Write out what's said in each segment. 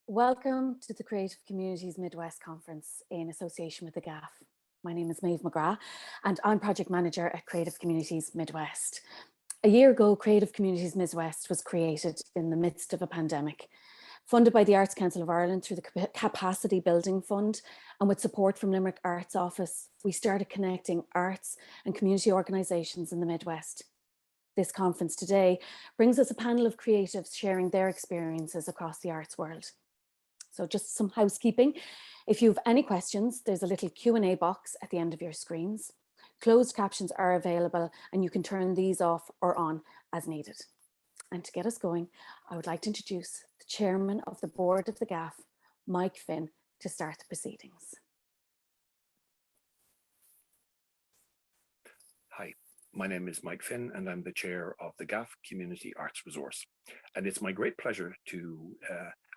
Welcome to the Creative Communities Midwest Conference in association with the GAFF. My name is Maeve McGrath and I'm Project Manager at Creative Communities Midwest. A year ago, Creative Communities Midwest was created in the midst of a pandemic. Funded by the Arts Council of Ireland through the Capacity Building Fund and with support from Limerick Arts Office, we started connecting arts and community organisations in the Midwest. This conference today brings us a panel of creatives sharing their experiences across the arts world. So just some housekeeping. If you have any questions, there's a little Q&A box at the end of your screens. Closed captions are available and you can turn these off or on as needed. And to get us going, I would like to introduce the chairman of the board of the GAFF, Mike Finn, to start the proceedings. Hi, my name is Mike Finn and I'm the chair of the GAFF Community Arts Resource. And it's my great pleasure to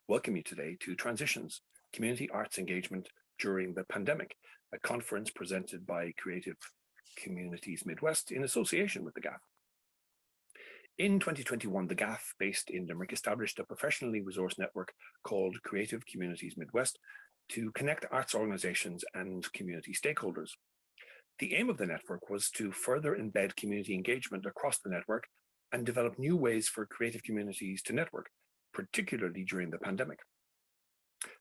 welcome you today to Transitions, Community Arts Engagement During the Pandemic, a conference presented by Creative Communities Midwest in association with the GAFF. In 2021, the GAFF, based in Limerick, established a professionally resourced network called Creative Communities Midwest to connect arts organisations and community stakeholders. The aim of the network was to further embed community engagement across the network and develop new ways for creative communities to network, particularly during the pandemic.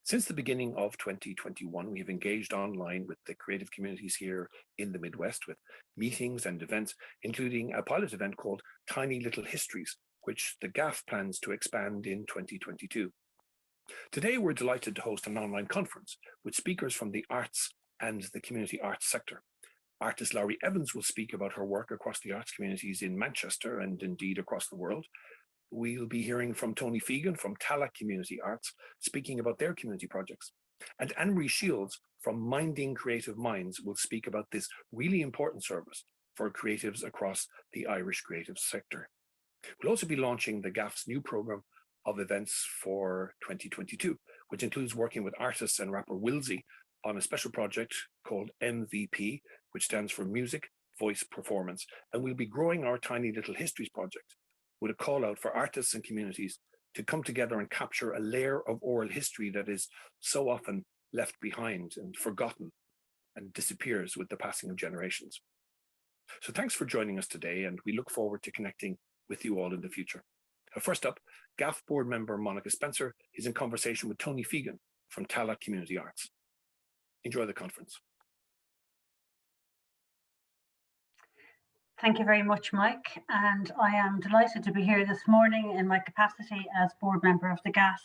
Since the beginning of 2021, we have engaged online with the creative communities here in the Midwest with meetings and events, including a pilot event called Tiny Little Histories, which the GAFF plans to expand in 2022. Today, we're delighted to host an online conference with speakers from the arts and the community arts sector. Artist Lowri Evans will speak about her work across the arts communities in Manchester and indeed across the world. We'll be hearing from Tony Fegan from Tallaght Community Arts, speaking about their community projects. And Anne-Marie Shields from Minding Creative Minds will speak about this really important service for creatives across the Irish creative sector. We'll also be launching the GAFF's new programme of events for 2022, which includes working with artists and rapper Wilzee on a special project called MVP, which stands for Music, Voice, Performance. And we'll be growing our Tiny Little Histories project with a call out for artists and communities to come together and capture a layer of oral history that is so often left behind and forgotten and disappears with the passing of generations. So thanks for joining us today, and we look forward to connecting with you all in the future. First up, GAFF board member Monica Spencer is in conversation with Tony Fegan from Tallaght Community Arts. Enjoy the conference. Thank you very much, Mike, and I am delighted to be here this morning in my capacity as board member of the GAFF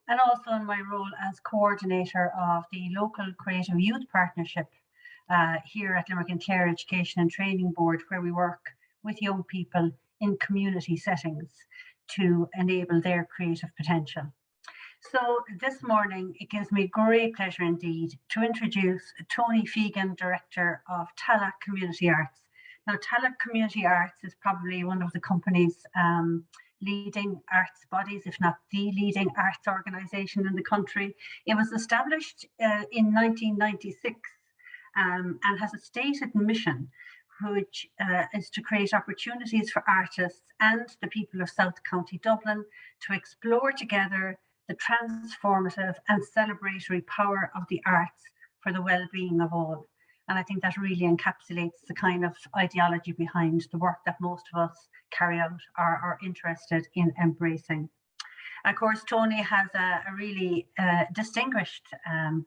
and also in my role as coordinator of the local Creative Youth Partnership here at Limerick and Clare Education and Training Board, where we work with young people in community settings to enable their creative potential. So this morning, it gives me great pleasure indeed to introduce Tony Fegan, Director of Tallaght Community Arts. Now, Tallaght Community Arts is probably one of the company's leading arts bodies, if not the leading arts organisation in the country. It was established in 1996 and has a stated mission, which is to create opportunities for artists and the people of South County Dublin to explore together the transformative and celebratory power of the arts for the well-being of all. And I think that really encapsulates the kind of ideology behind the work that most of us carry out or are interested in embracing. Of course, Tony has a really distinguished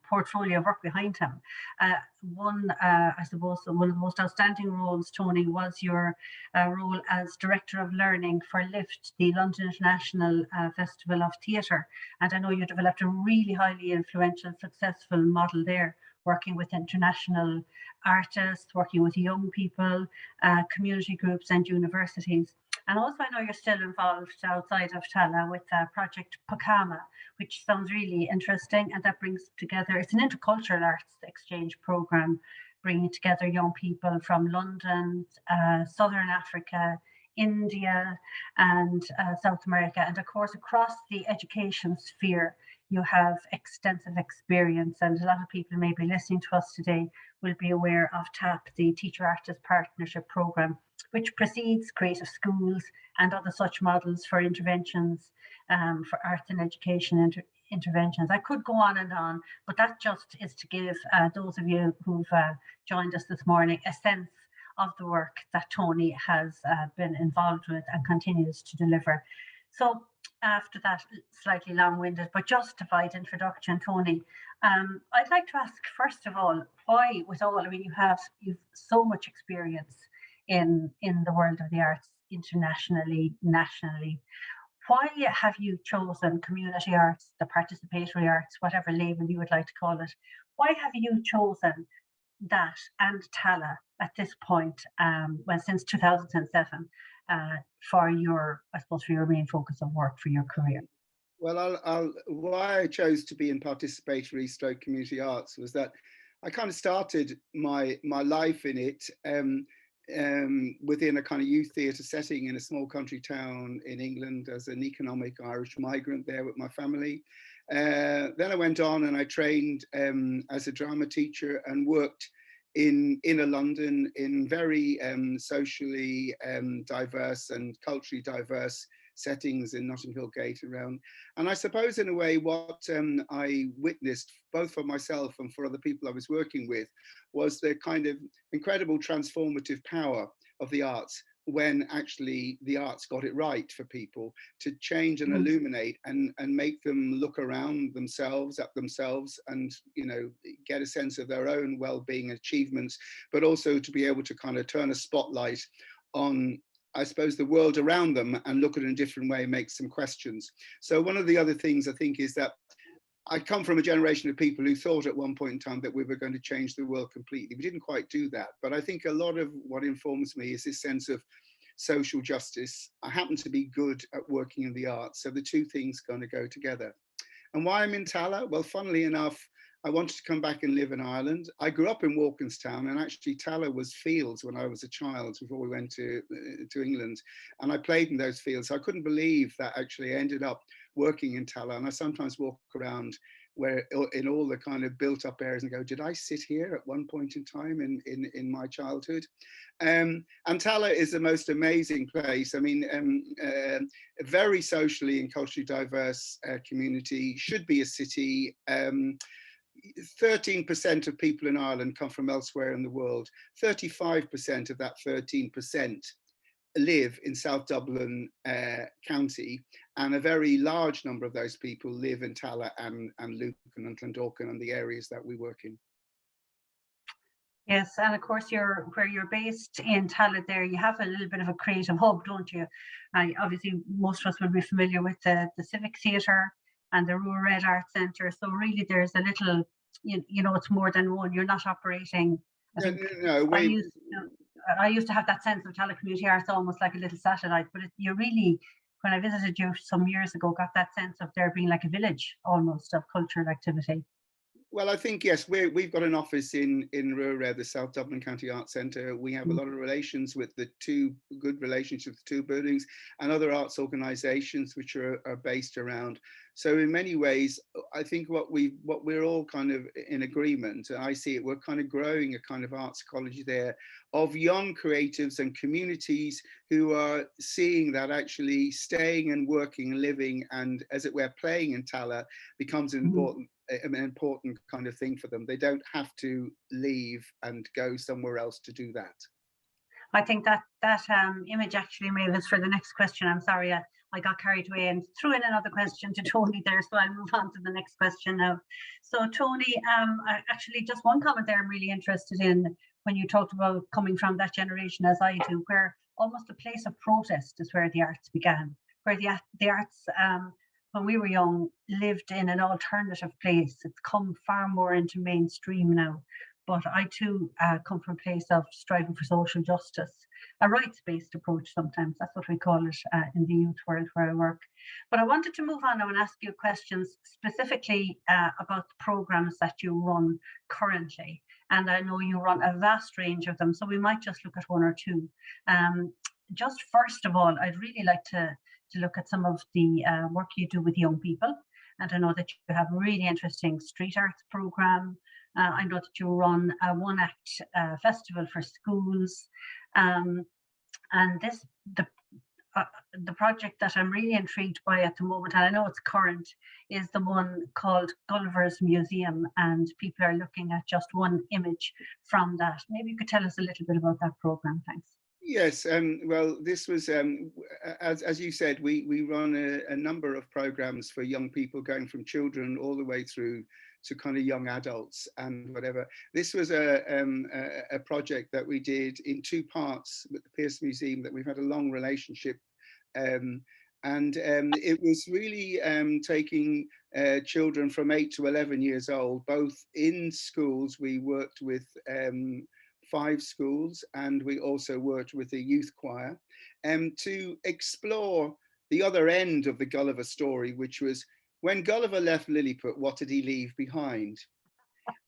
portfolio of work behind him. I suppose, one of the most outstanding roles, Tony, was your role as Director of Learning for LIFT, the London International Festival of Theatre. And I know you developed a really highly influential, successful model there, working with international artists, working with young people, community groups and universities. And also I know you're still involved outside of Tallaght with Project Pacama, which sounds really interesting, and that brings together, it's an intercultural arts exchange programme, bringing together young people from London, Southern Africa, India and South America. And of course, across the education sphere, you have extensive experience, and a lot of people maybe listening to us today will be aware of TAP, the Teacher Artist Partnership Programme, which precedes creative schools and other such models for interventions for arts and education interventions. I could go on and on, but that just is to give those of you who've joined us this morning a sense of the work that Tony has been involved with and continues to deliver. So after that slightly long-winded but justified introduction, Tony, I'd like to ask, first of all, why, with all, I mean, you've so much experience in the world of the arts, internationally, nationally. Why have you chosen community arts, the participatory arts, whatever label you would like to call it? Why have you chosen that and Tallaght at this point, well, since 2007, for your, I suppose, for your main focus of work for your career? Well, why I chose to be in participatory stroke community arts was that I kind of started my life in it within a kind of youth theatre setting in a small country town in England as an economic Irish migrant there with my family. Then I went on and I trained as a drama teacher and worked in inner London in very socially diverse and culturally diverse settings in Notting Hill Gate around. And I suppose in a way what I witnessed both for myself and for other people I was working with was the kind of incredible transformative power of the arts when actually the arts got it right for people to change and illuminate and make them look around themselves, at themselves, and, you know, get a sense of their own well-being achievements, but also to be able to kind of turn a spotlight on, I suppose, the world around them and look at it in a different way, make some questions. So one of the other things I think is that I come from a generation of people who thought at one point in time that we were going to change the world completely. We didn't quite do that, but I think a lot of what informs me is this sense of social justice. I happen to be good at working in the arts, so the two things kind of go together. And why I'm in Tallaght? Well, funnily enough, I wanted to come back and live in Ireland. I grew up in Walkinstown, and actually Tallaght was fields when I was a child before we went to England, and I played in those fields. So I couldn't believe that actually I ended up working in Tallaght, and I sometimes walk around where in all the kind of built up areas and go, did I sit here at one point in time in my childhood? And Tallaght is the most amazing place. I mean, a very socially and culturally diverse community, should be a city. 13% of people in Ireland come from elsewhere in the world. 35% of that 13% live in South Dublin County, and a very large number of those people live in Tallaght and Lucan and Clondalkin and the areas that we work in. Yes, and of course, where you're based in Tallaght there, you have a little bit of a creative hub, don't you? Obviously, most of us will be familiar with the Civic Theatre and the Rural Red Arts Centre. So really, there's a little, you know, it's more than one. You're not operating. I used to have that sense of Tallaght Community Arts almost like a little satellite, but you really, when I visited you some years ago, got that sense of there being like a village almost of cultural activity. Well, I think, yes, we've got an office in Rural Red, the South Dublin County Arts Centre. We have a lot of relations with good relationships with the two buildings and other arts organisations which are based around. So in many ways, I think what we're all kind of in agreement, and I see it, we're kind of growing a kind of arts ecology there of young creatives and communities who are seeing that actually staying and working and living and, as it were, playing in Tallaght becomes an important kind of thing for them. They don't have to leave and go somewhere else to do that. I think that image actually, Maeve, is for the next question. I'm sorry, I got carried away and threw in another question to Tony there, so I'll move on to the next question now. So Tony, actually just one comment there I'm really interested in when you talked about coming from that generation as I do, where almost a place of protest is where the arts began, where the arts, when we were young, lived in an alternative place. It's come far more into mainstream now. But I too come from a place of striving for social justice, a rights-based approach sometimes. That's what we call it in the youth world where I work. But I wanted to move on now and ask you questions specifically about the programmes that you run currently. And I know you run a vast range of them, so we might just look at one or two. Just first of all, I'd really like to look at some of the work you do with young people. And I know that you have a really interesting street arts programme. I know that you run a one-act festival for schools. And the project that I'm really intrigued by at the moment, and I know it's current, is the one called Gulliver's Museum, and people are looking at just one image from that. Maybe you could tell us a little bit about that program. Thanks. Yes, well, this was, as you said, we run a number of programs for young people, going from children all the way through to kind of young adults and whatever. This was a project that we did in 2 parts with the Pierce Museum that we've had a long relationship. And it was really taking children from 8 to 11 years old, both in schools. We worked with 5 schools, and we also worked with the youth choir, to explore the other end of the Gulliver story, which was, when Gulliver left Lilliput, what did he leave behind?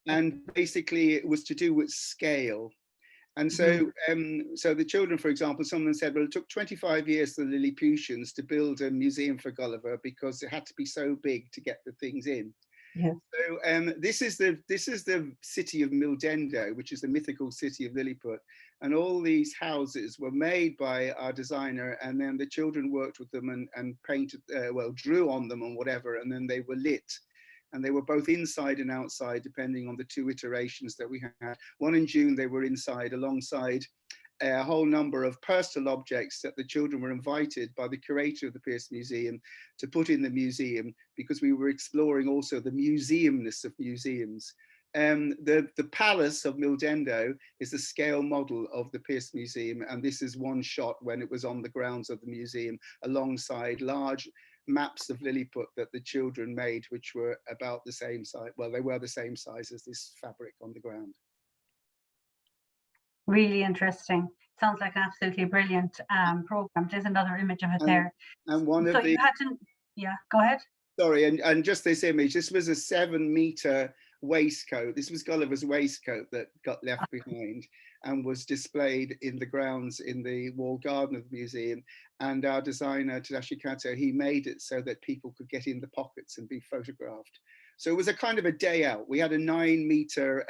And basically it was to do with scale. And so, so the children, for example, someone said, well, it took 25 years for the Lilliputians to build a museum for Gulliver because it had to be so big to get the things in. Yeah. So this is the city of Mildendo, which is the mythical city of Lilliput, and all these houses were made by our designer, and then the children worked with them and painted, well, drew on them and whatever, and then they were lit, and they were both inside and outside depending on the 2 iterations that we had. One in June, they were inside alongside a whole number of personal objects that the children were invited by the curator of the Pierce Museum to put in the museum, because we were exploring also the museumness of museums. The Palace of Mildendo is the scale model of the Pierce Museum, and this is one shot when it was on the grounds of the museum alongside large maps of Lilliput that the children made, which were about the same size. Well, they were the same size as this fabric on the ground. Really interesting. Sounds like an absolutely brilliant program. There's another image of it there. And one so of the, you had to, yeah, go ahead. Sorry, and just this image, this was a 7-meter waistcoat. This was Gulliver's waistcoat that got left behind and was displayed in the grounds in the walled garden of the museum. And our designer, Tadashi Kato, he made it so that people could get in the pockets and be photographed. So it was a kind of a day out. We had a 9-meter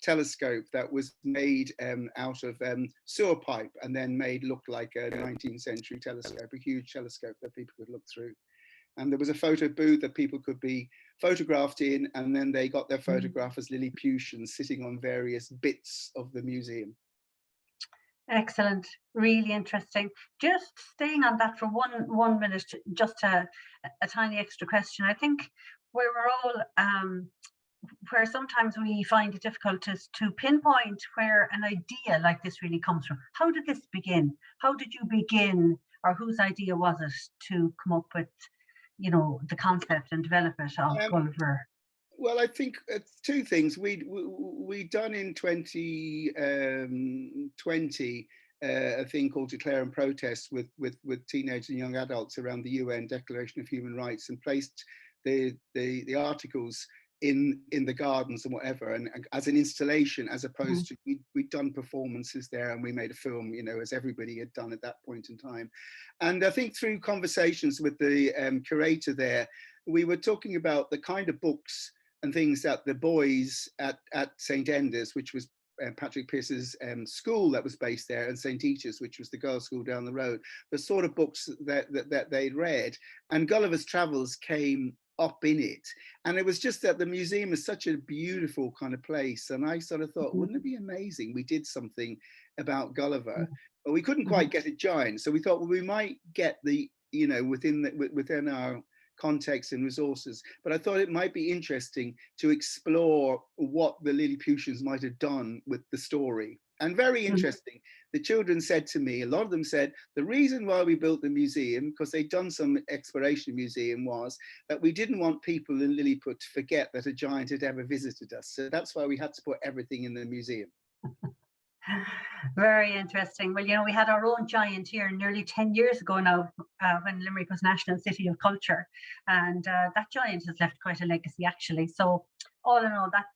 telescope that was made out of sewer pipe and then made look like a 19th century telescope, a huge telescope that people could look through. And there was a photo booth that people could be photographed in, and then they got their photograph as Lilliputians sitting on various bits of the museum. Excellent, really interesting. Just staying on that for one minute, just a tiny extra question. I think where we're all where sometimes we find it difficult to pinpoint where an idea like this really comes from. How did this begin? How did you begin, or whose idea was it to come up with, you know, the concept and develop it of Gulliver? Well, I think 2 things. We done in 2020 a thing called Declare and Protest with teenagers and young adults around the UN Declaration of Human Rights, and placed the articles in the gardens and whatever, and as an installation, as opposed to we'd done performances there, and we made a film, you know, as everybody had done at that point in time. And I think through conversations with the curator there, we were talking about the kind of books and things that the boys at St. Enda's, which was Patrick Pearce's school that was based there, and St. Eater's, which was the girls' school down the road, the sort of books that they'd read, and Gulliver's Travels came up in it. And it was just that the museum is such a beautiful kind of place, and I sort of thought, wouldn't it be amazing we did something about Gulliver? But we couldn't quite get it giant, so we thought, well, we might get the, you know, within our context and resources, but I thought it might be interesting to explore what the Lilliputians might have done with the story. And very interesting, the children said to me, a lot of them said, the reason why we built the museum, because they'd done some exploration museum, was that we didn't want people in Lilliput to forget that a giant had ever visited us. So that's why we had to put everything in the museum. Very interesting. Well, you know, we had our own giant here nearly 10 years ago now, when Limerick was National City of Culture, and that giant has left quite a legacy, actually. So all in all, that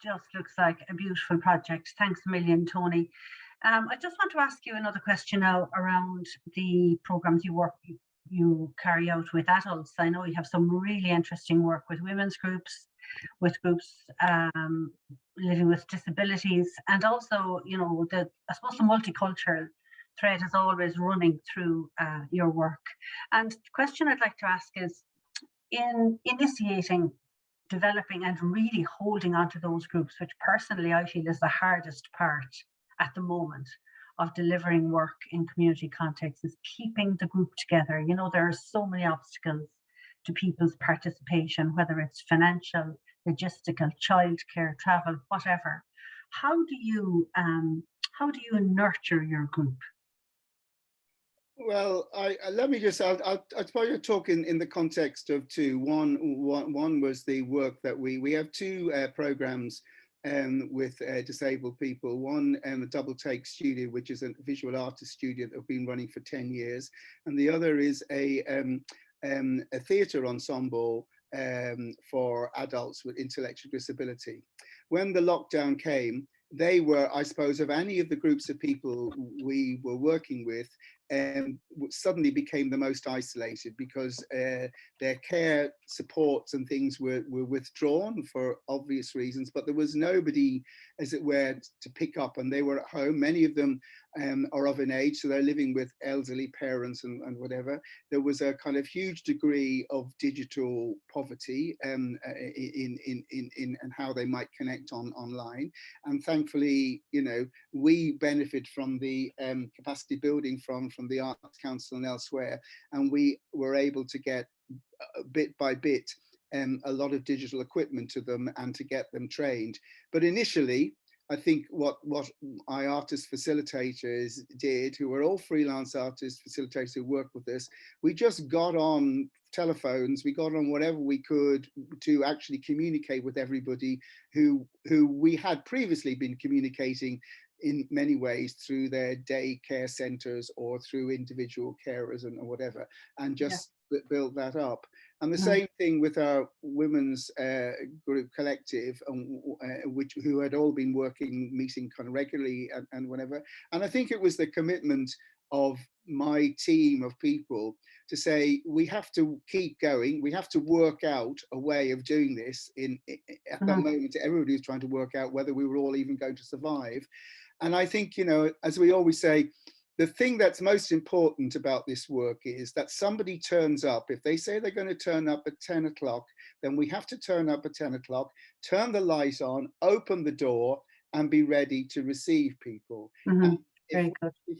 just looks like a beautiful project. Thanks a million, Tony. I just want to ask you another question now around the programs you carry out with adults. I know you have some really interesting work with women's groups, with groups living with disabilities, and also, you know, I suppose the multicultural thread is always running through your work. And the question I'd like to ask is, in initiating, developing and really holding on to those groups, which personally I feel is the hardest part at the moment of delivering work in community contexts, is keeping the group together. You know, there are so many obstacles to people's participation, whether it's financial, logistical, childcare, travel, whatever. How do you nurture your group? Well, let me just, I'll probably talk in the context of two. One was the work that we have two programs with disabled people. One, the Double Take Studio, which is a visual artist studio that have been running for 10 years. And the other is a theatre ensemble for adults with intellectual disability. When the lockdown came, they were, I suppose, of any of the groups of people we were working with, suddenly became the most isolated, because their care supports and things were withdrawn for obvious reasons, but there was nobody, as it were, to pick up, and they were at home. Many of them are of an age, so they're living with elderly parents and whatever. There was a kind of huge degree of digital poverty in how they might connect online. And thankfully, you know, we benefit from the capacity building from the Arts Council and elsewhere, and we were able to get bit by bit a lot of digital equipment to them and to get them trained. But initially, I think what our artist facilitators did, who were all freelance artist facilitators who worked with us, we just got on telephones, we got on whatever we could to actually communicate with everybody who we had previously been communicating in many ways through their day care centres or through individual carers and whatever, and just build that up. And the same thing with our women's group collective, who had all been meeting kind of regularly and whatever. And I think it was the commitment of my team of people to say, we have to keep going, we have to work out a way of doing this. At that moment, everybody was trying to work out whether we were all even going to survive. And I think, you know, as we always say, the thing that's most important about this work is that somebody turns up. If they say they're going to turn up at 10 o'clock, then we have to turn up at 10 o'clock, turn the light on, open the door, and be ready to receive people. And if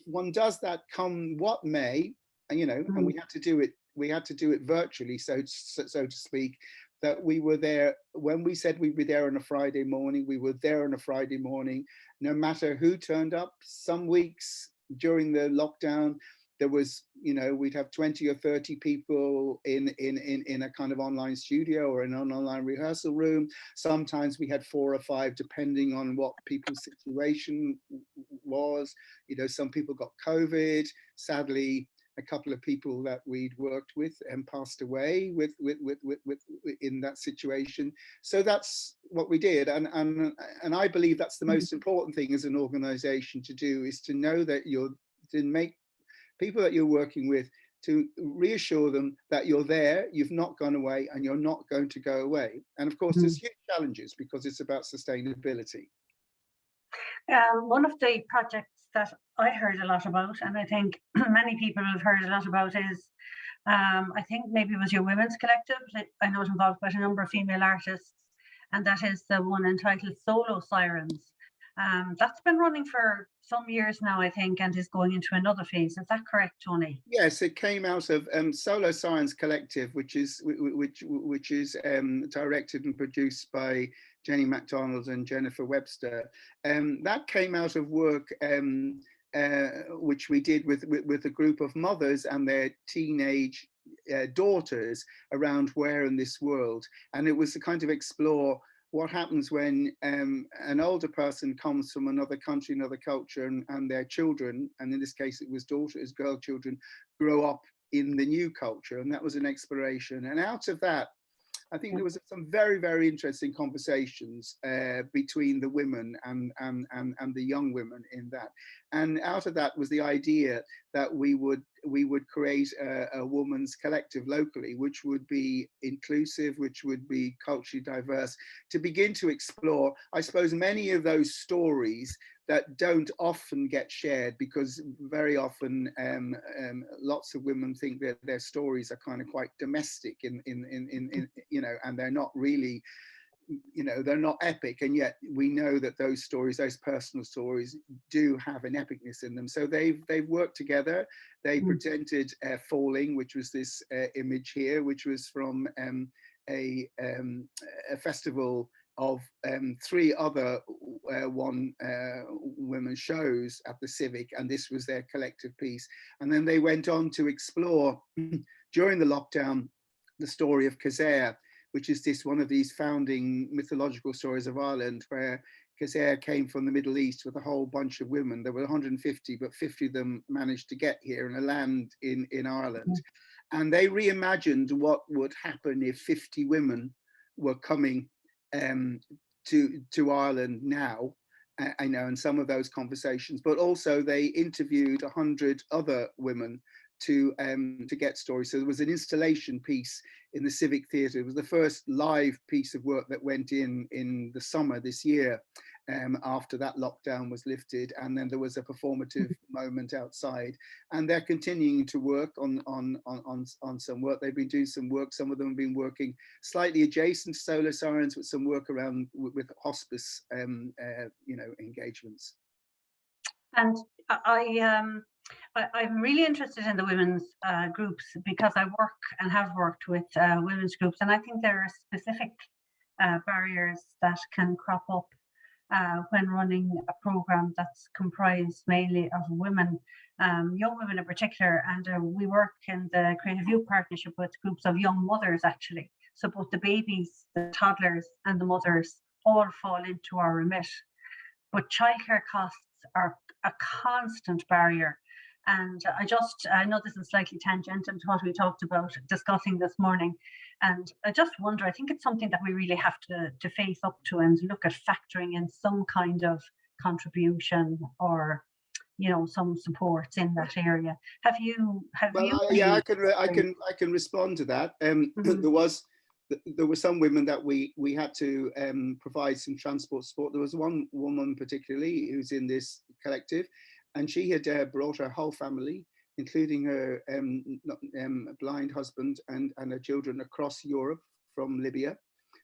one does that, come what may, and you know, and we had to do it virtually, so to speak, that we were there. When we said we'd be there on a Friday morning, we were there on a Friday morning, no matter who turned up. Some weeks during the lockdown, there was, you know, we'd have 20 or 30 people in a kind of online studio or in an online rehearsal room. Sometimes we had 4 or 5, depending on what people's situation was. You know, some people got COVID. Sadly, a couple of people that we'd worked with and passed away with in that situation. So that's what we did, and I believe that's the most important thing as an organization to do, is to know that to make people that you're working with, to reassure them that you're there, you've not gone away, and you're not going to go away. And of course, there's huge challenges because it's about sustainability. One of the projects that I heard a lot about, and I think many people have heard a lot about, is I think maybe it was your women's collective. I know it involved quite a number of female artists, and that is the one entitled Solo Sirens. That's been running for some years now, I think, and is going into another phase. Is that correct, Tony? Yes, it came out of Solo Sirens Collective, which is directed and produced by Jenny MacDonald and Jennifer Webster. That came out of work which we did with a group of mothers and their teenage daughters around where in this world. And it was to kind of explore what happens when an older person comes from another country, another culture, and their children, and in this case it was daughters, girl children, grow up in the new culture. And that was an exploration. And out of that, I think there was some very, very interesting conversations between the women and the young women in that. And out of that was the idea that we would create a women's collective locally, which would be inclusive, which would be culturally diverse, to begin to explore, I suppose, many of those stories that don't often get shared, because very often lots of women think that their stories are kind of quite domestic in you know, and they're not really, you know, they're not epic, and yet we know that those stories, those personal stories, do have an epicness in them. So they've worked together. They presented Falling, which was this image here, which was from a festival of 3 other women shows at the Civic, and this was their collective piece. And then they went on to explore during the lockdown the story of Kildare, which is one of these founding mythological stories of Ireland, where Kildare came from the Middle East with a whole bunch of women. There were 150, but 50 of them managed to get here in a land in Ireland. And they reimagined what would happen if 50 women were coming to Ireland now. I know, in some of those conversations, but also they interviewed 100 other women to get stories. So there was an installation piece in the Civic Theatre. It was the first live piece of work that went in the summer this year, after that lockdown was lifted, and then there was a performative moment outside. And they're continuing to work on some work. They've been doing some work. Some of them have been working slightly adjacent to Solar Sirens, with some work around with hospice, you know, engagements. And I'm really interested in the women's groups, because I work and have worked with women's groups, and I think there are specific barriers that can crop up when running a program that's comprised mainly of women, young women in particular. And we work in the Creative Youth Partnership with groups of young mothers, actually. So both the babies, the toddlers, and the mothers all fall into our remit. But childcare costs are a constant barrier. And I know this is slightly tangential to what we talked about discussing this morning. And I just wonder, I think it's something that we really have to face up to and look at factoring in some kind of contribution, or, you know, some supports in that area. Yeah, I can respond to that. There were some women that we had to provide some transport support. There was one woman particularly who's in this collective, and she had brought her whole family, including her blind husband and her children, across Europe from Libya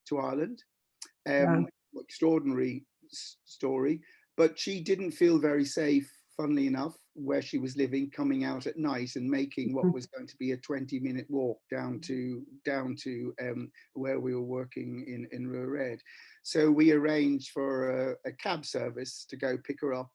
to Ireland. Wow. Extraordinary story. But she didn't feel very safe, funnily enough, where she was living, coming out at night and making what was going to be a 20-minute walk down to where we were working in Rured. So we arranged for a cab service to go pick her up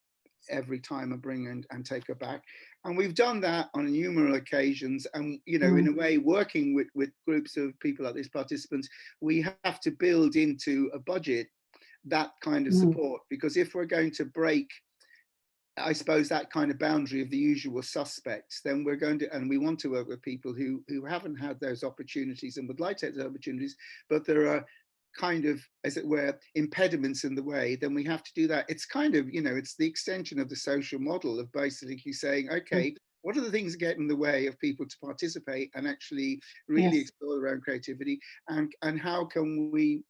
every time and bring and take her back. And we've done that on numerous occasions. And, you know, in a way, working with groups of people like these participants, we have to build into a budget that kind of support, because if we're going to break, I suppose, that kind of boundary of the usual suspects, then we're going to, and we want to work with people who haven't had those opportunities and would like to have those opportunities, but there are kind of, as it were, impediments in the way. Then we have to do that. It's kind of, you know, it's the extension of the social model of basically saying, okay, what are the things that get in the way of people to participate and actually really explore their own creativity, and how can we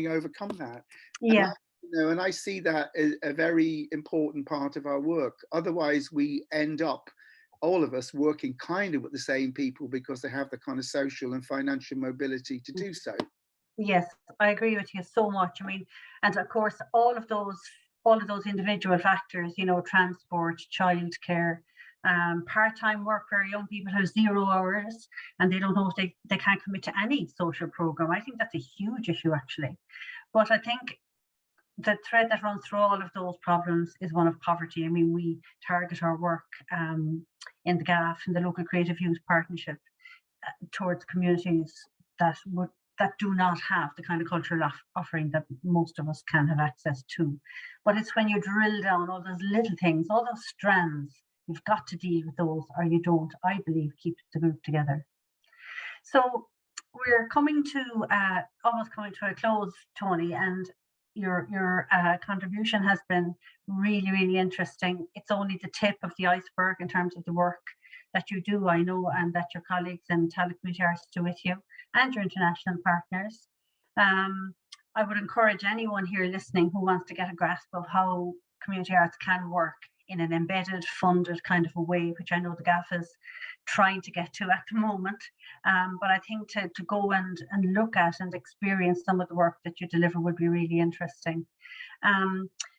overcome that? Yeah. And I see that as a very important part of our work. Otherwise, we end up, all of us, working kind of with the same people because they have the kind of social and financial mobility to do so. Yes, I agree with you so much. I mean, and of course, all of those individual factors, you know, transport, childcare, part-time work where young people have 0 hours and they don't know if they can't commit to any social program. I think that's a huge issue, actually. But I think the thread that runs through all of those problems is one of poverty. I mean, we target our work in the GAFF, in the Local Creative Youth Partnership, towards communities that do not have the kind of cultural offering that most of us can have access to. But it's when you drill down all those little things, all those strands, you've got to deal with those, or you don't, I believe, keep the group together. So we're almost coming to a close, Tony, and your contribution has been really, really interesting. It's only the tip of the iceberg in terms of the work that you do, I know, and that your colleagues in Tallaght Community Arts do with you, and your international partners. I would encourage anyone here listening who wants to get a grasp of how community arts can work in an embedded, funded kind of a way, which I know the GAFF is trying to get to at the moment. But I think to go and look at and experience some of the work that you deliver would be really interesting.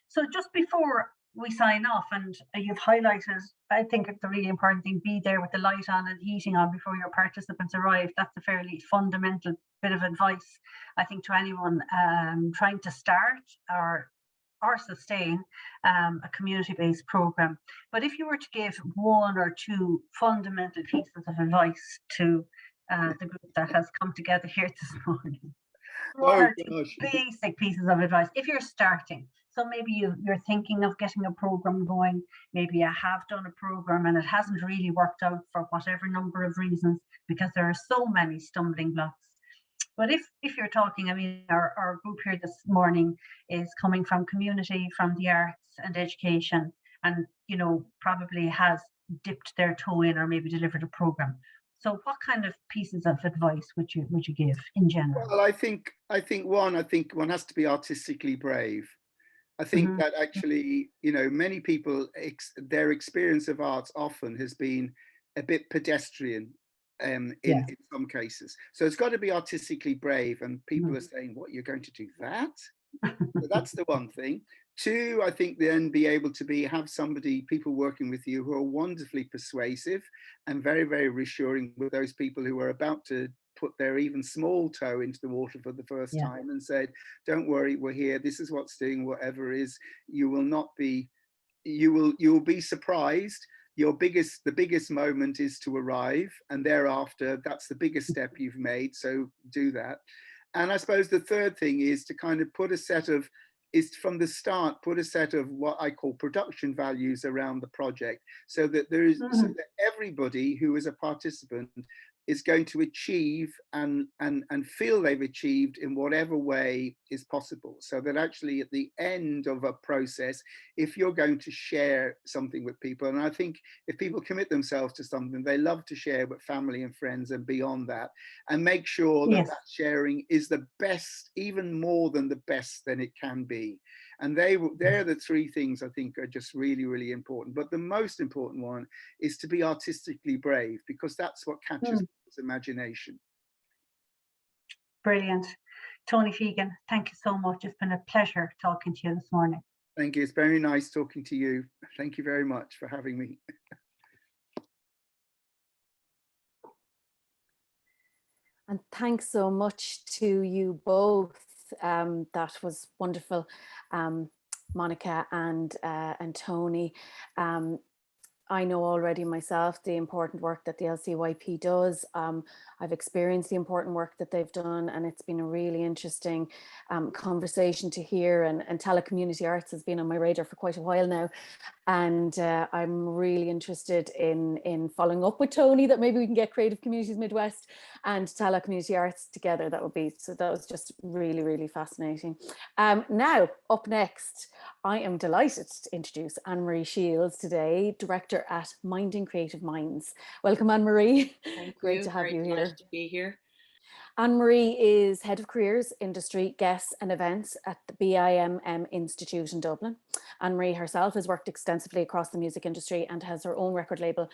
So just before we sign off, and you've highlighted, I think it's a really important thing, be there with the light on and heating on before your participants arrive. That's a fairly fundamental bit of advice, I think, to anyone trying to start or sustain a community-based program. But if you were to give one or two fundamental pieces of advice to the group that has come together here this morning, one or two basic pieces of advice if you're starting. So maybe you're thinking of getting a program going, maybe you have done a program and it hasn't really worked out for whatever number of reasons, because there are so many stumbling blocks. But if you're talking, I mean, our group here this morning is coming from community, from the arts and education, and, you know, probably has dipped their toe in or maybe delivered a program. So what kind of pieces of advice would you give in general? Well, I think one has to be artistically brave. I think that actually, you know, many people, their experience of arts often has been a bit pedestrian in some cases. So it's got to be artistically brave, and people are saying, what, you're going to do that? So that's the one thing. Two, I think then be able to have people working with you who are wonderfully persuasive and very, very reassuring with those people who are about to put their even small toe into the water for the first time, and said, don't worry, we're here, this is what's doing, whatever is, you will be surprised. The biggest moment is to arrive, and thereafter that's the biggest step you've made, so do that. And I suppose the third thing is to kind of from the start, put a set of what I call production values around the project, so that so that everybody who is a participant is going to achieve and feel they've achieved in whatever way is possible. So that actually at the end of a process, if you're going to share something with people, and I think if people commit themselves to something, they love to share with family and friends and beyond that, and make sure that that sharing is the best, even more than the best than it can be. And they're the three things I think are just really, really important. But the most important one is to be artistically brave, because that's what catches people's imagination. Brilliant. Tony, Fegan, thank you so much. It's been a pleasure talking to you this morning. Thank you. It's very nice talking to you. Thank you very much for having me. And thanks so much to you both. That was wonderful, Monica and Tony. I know already myself the important work that the LCYP does. I've experienced the important work that they've done, and it's been a really interesting conversation to hear. And Tallaght Community Arts has been on my radar for quite a while now. And I'm really interested in following up with Tony, that maybe we can get Creative Communities Midwest and Tallaght Community Arts together. That was just really, really fascinating. Now, up next, I am delighted to introduce Anne-Marie Shields today, Director at Minding Creative Minds. Welcome, Anne-Marie. Great to have you here. Great to be here. Anne-Marie is Head of Careers, Industry, Guests and Events at the BIMM Institute in Dublin. Anne-Marie herself has worked extensively across the music industry and has her own record label,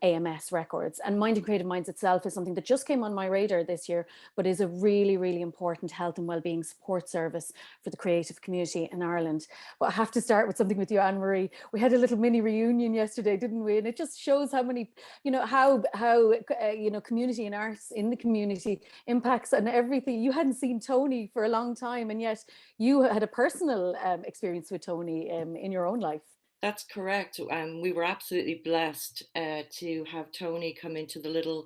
AMS Records. And Minding Creative Minds itself is something that just came on my radar this year, but is a really, really important health and wellbeing support service for the creative community in Ireland. But I have to start with something with you, Anne-Marie. We had a little mini reunion yesterday, didn't we? And it just shows how many, how community and arts in the community impacts on everything. You hadn't seen Tony for a long time, and yet you had a personal experience with Tony in your own life. That's correct. We were absolutely blessed to have Tony come into the little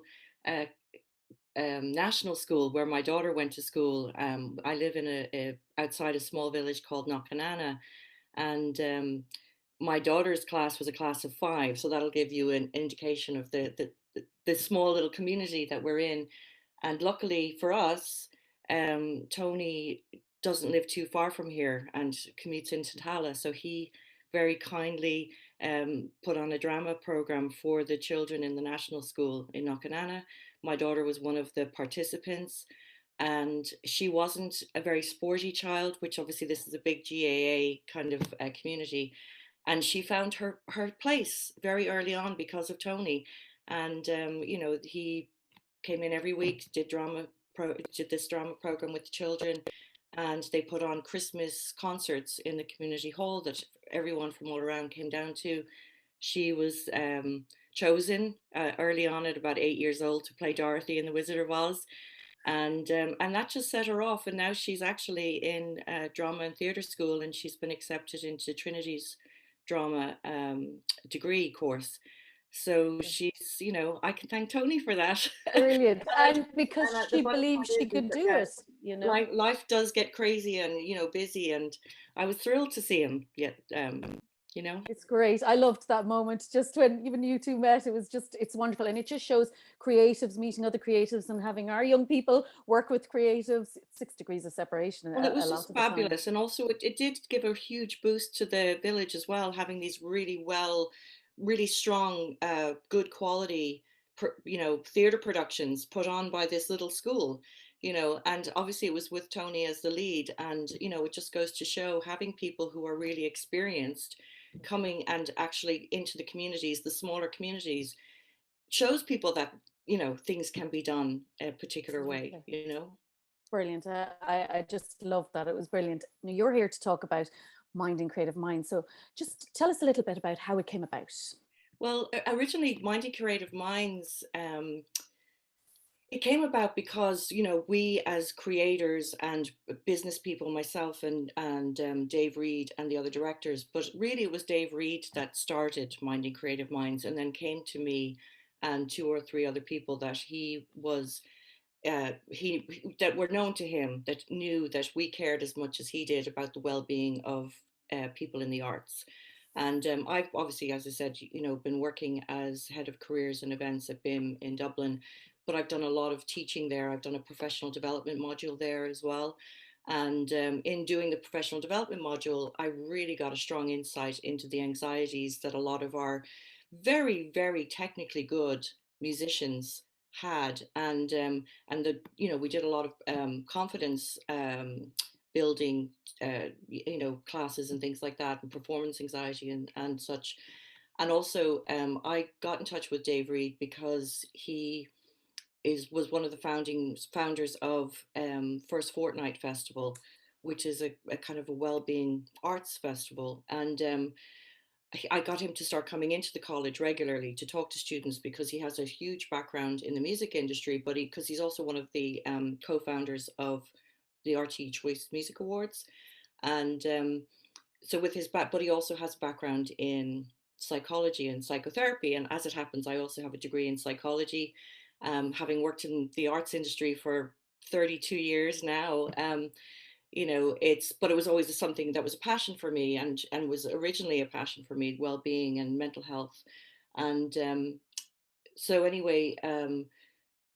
national school where my daughter went to school. I live in outside a small village called Knockanana, and my daughter's class was a class of 5, so that'll give you an indication of the small little community that we're in. And luckily for us, Tony doesn't live too far from here and commutes into Tallaght. So he very kindly put on a drama program for the children in the national school in Knockanana. My daughter was one of the participants. and she wasn't a very sporty child, which obviously this is a big GAA kind of community. And she found her place very early on because of Tony. And, you know, he came in every week, did this drama program with the children, and they put on Christmas concerts in the community hall that everyone from all around came down to. She was chosen early on at about 8 years old to play Dorothy in The Wizard of Oz, and that just set her off. And now she's actually in drama and theatre school, and she's been accepted into Trinity's drama degree course. So she's, you know, I can thank Tony for that. Brilliant. And because And she the funny believed part she is could that, do it, you know. life does get crazy and, you know, busy, and I was thrilled to see him yet, you know. It's great. I loved that moment. Just when even you two met, it was just, it's wonderful. And it just shows creatives meeting other creatives and having our young people work with creatives. It's 6 degrees of separation. Well, it was a lot just of the time. fabulous. And also it did give a huge boost to the village as well, having these really strong, good quality, you know, theatre productions put on by this little school, you know. And obviously it was with Tony as the lead. And, you know, it just goes to show having people who are really experienced coming and actually into the communities, the smaller communities, shows people that, you know, things can be done a particular way, Absolutely. you know. Brilliant. I just loved that. It was brilliant. Now, you're here to talk about Minding Creative Minds. So just tell us a little bit about how it came about. Well, originally, Minding Creative Minds, it came about because, you know, we as creators and business people, myself and Dave Reed and the other directors, but really it was Dave Reed that started Minding Creative Minds, and then came to me and 2 or 3 other people that he was that were known to him, that knew that we cared as much as he did about the well-being of people in the arts. And I've obviously, as I said, you know, been working as head of careers and events at BIM in Dublin, but I've done a lot of teaching there. I've done a professional development module there as well. And in doing the professional development module, I really got a strong insight into the anxieties that a lot of our very, very technically good musicians had. And the, you know, we did a lot of confidence building, you know, classes and things like that, and performance anxiety and such. And also, I got in touch with Dave Reed because he was one of the founders of First Fortnight Festival, which is a kind of a well-being arts festival. And I got him to start coming into the college regularly to talk to students, because he has a huge background in the music industry, but because he's also one of the co-founders of the RTE Choice Music Awards. And so with his but he also has a background in psychology and psychotherapy. And as it happens, I also have a degree in psychology, having worked in the arts industry for 32 years now. You know, but it was always something that was a passion for me, and was originally a passion for me, well-being and mental health. And so anyway,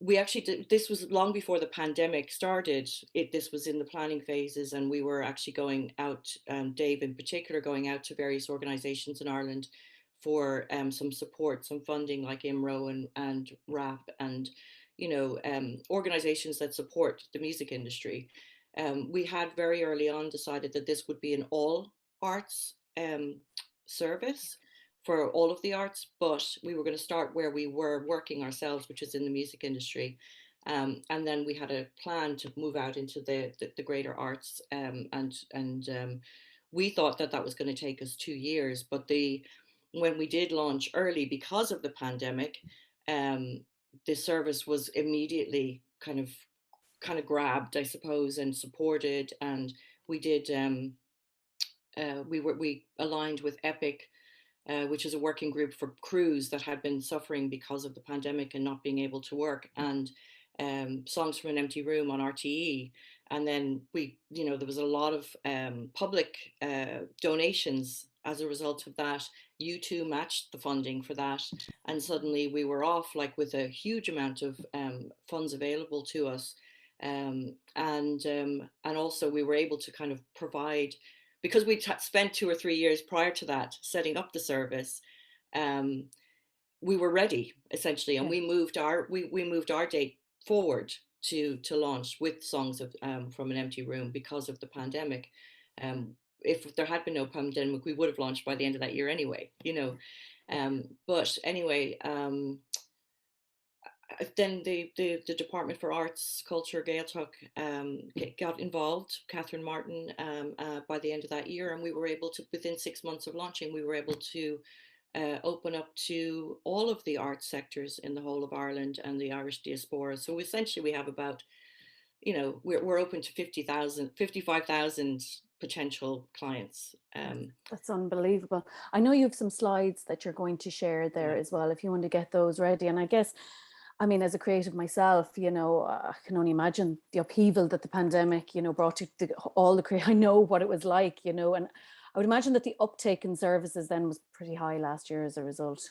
we actually did, this was long before the pandemic started. This was in the planning phases, and we were actually going out, Dave in particular, going out to various organizations in Ireland for some support, some funding, like IMRO and RAP, and, you know, organizations that support the music industry. We had very early on decided that this would be an all arts service for all of the arts, but we were going to start where we were working ourselves, which is in the music industry. And then we had a plan to move out into the greater arts, and we thought that that was going to take us 2 years. But when we did launch early because of the pandemic, the service was immediately kind of grabbed, I suppose, and supported. And we did we aligned with Epic, which is a working group for crews that had been suffering because of the pandemic and not being able to work, and Songs from an Empty Room on RTE. And then you know, there was a lot of public donations as a result of that. U2 matched the funding for that, and suddenly we were off, like, with a huge amount of funds available to us. And also we were able to kind of provide, because we'd spent 2 or 3 years prior to that setting up the service. We were ready, essentially, and we moved our date forward to launch with Songs of from an Empty Room because of the pandemic. If there had been no pandemic, we would have launched by the end of that year anyway, you know. But anyway, then the Department for Arts, Culture, Gaeltacht got involved, Catherine Martin, by the end of that year, and we were able to, within 6 months of launching, we were able to open up to all of the arts sectors in the whole of Ireland and the Irish diaspora. So essentially we have about, you know, we're open to 55,000 potential clients. That's unbelievable. I know you have some slides that you're going to share there as well, if you want to get those ready. And I guess, I mean, as a creative myself, you know, I can only imagine the upheaval that the pandemic, you know, brought to all the I know what it was like, you know, and I would imagine that the uptake in services then was pretty high last year as a result.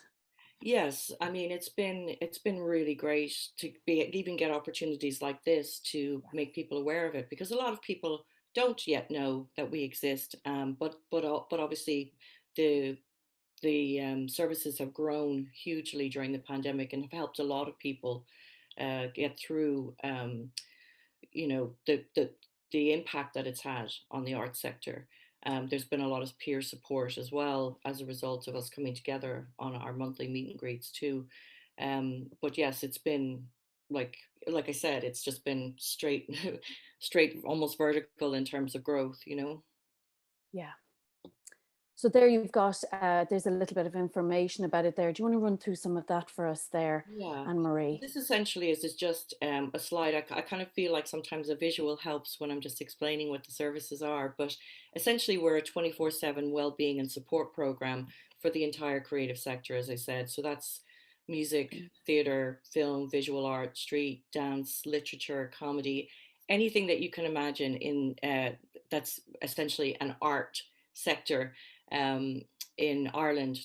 Yes, I mean it's been really great to be even get opportunities like this to make people aware of it, because a lot of people don't yet know that we exist. But obviously the services have grown hugely during the pandemic and have helped a lot of people get through you know the impact that it's had on the arts sector. There's been a lot of peer support as well as a result of us coming together on our monthly meet and greets too. But yes, it's been like like I said, it's just been straight straight almost vertical in terms of growth, you know. Yeah. So there you've got, there's a little bit of information about it there. Do you want to run through some of that for us there, Yeah. Anne-Marie? This essentially is just a slide. I kind of feel like sometimes a visual helps when I'm just explaining what the services are, but essentially we're a 24/7 well-being and support program for the entire creative sector, as I said. So that's music, theatre, film, visual art, street, dance, literature, comedy, anything that you can imagine in that's essentially an art sector. Um, in Ireland,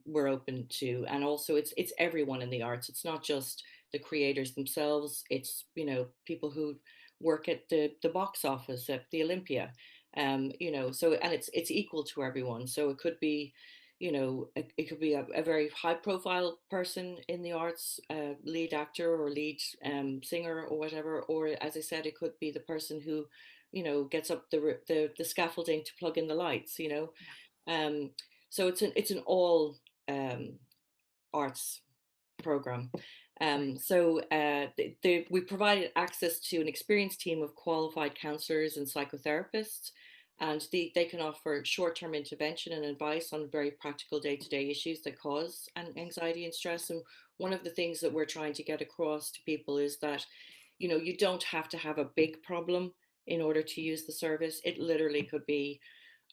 we're open to, and also it's everyone in the arts. It's not just the creators themselves. It's, you know, people who work at the box office at the Olympia, you know. So and it's equal to everyone. So it could be, you know, it could be a very high profile person in the arts, lead actor or lead singer or whatever. Or as I said, it could be the person who, you know, gets up the scaffolding to plug in the lights, you know. Um, so it's an all arts program. We provided access to an experienced team of qualified counselors and psychotherapists, and they can offer short-term intervention and advice on very practical day-to-day issues that cause anxiety and stress. And one of the things that we're trying to get across to people is that, you know, you don't have to have a big problem in order to use the service. It literally could be,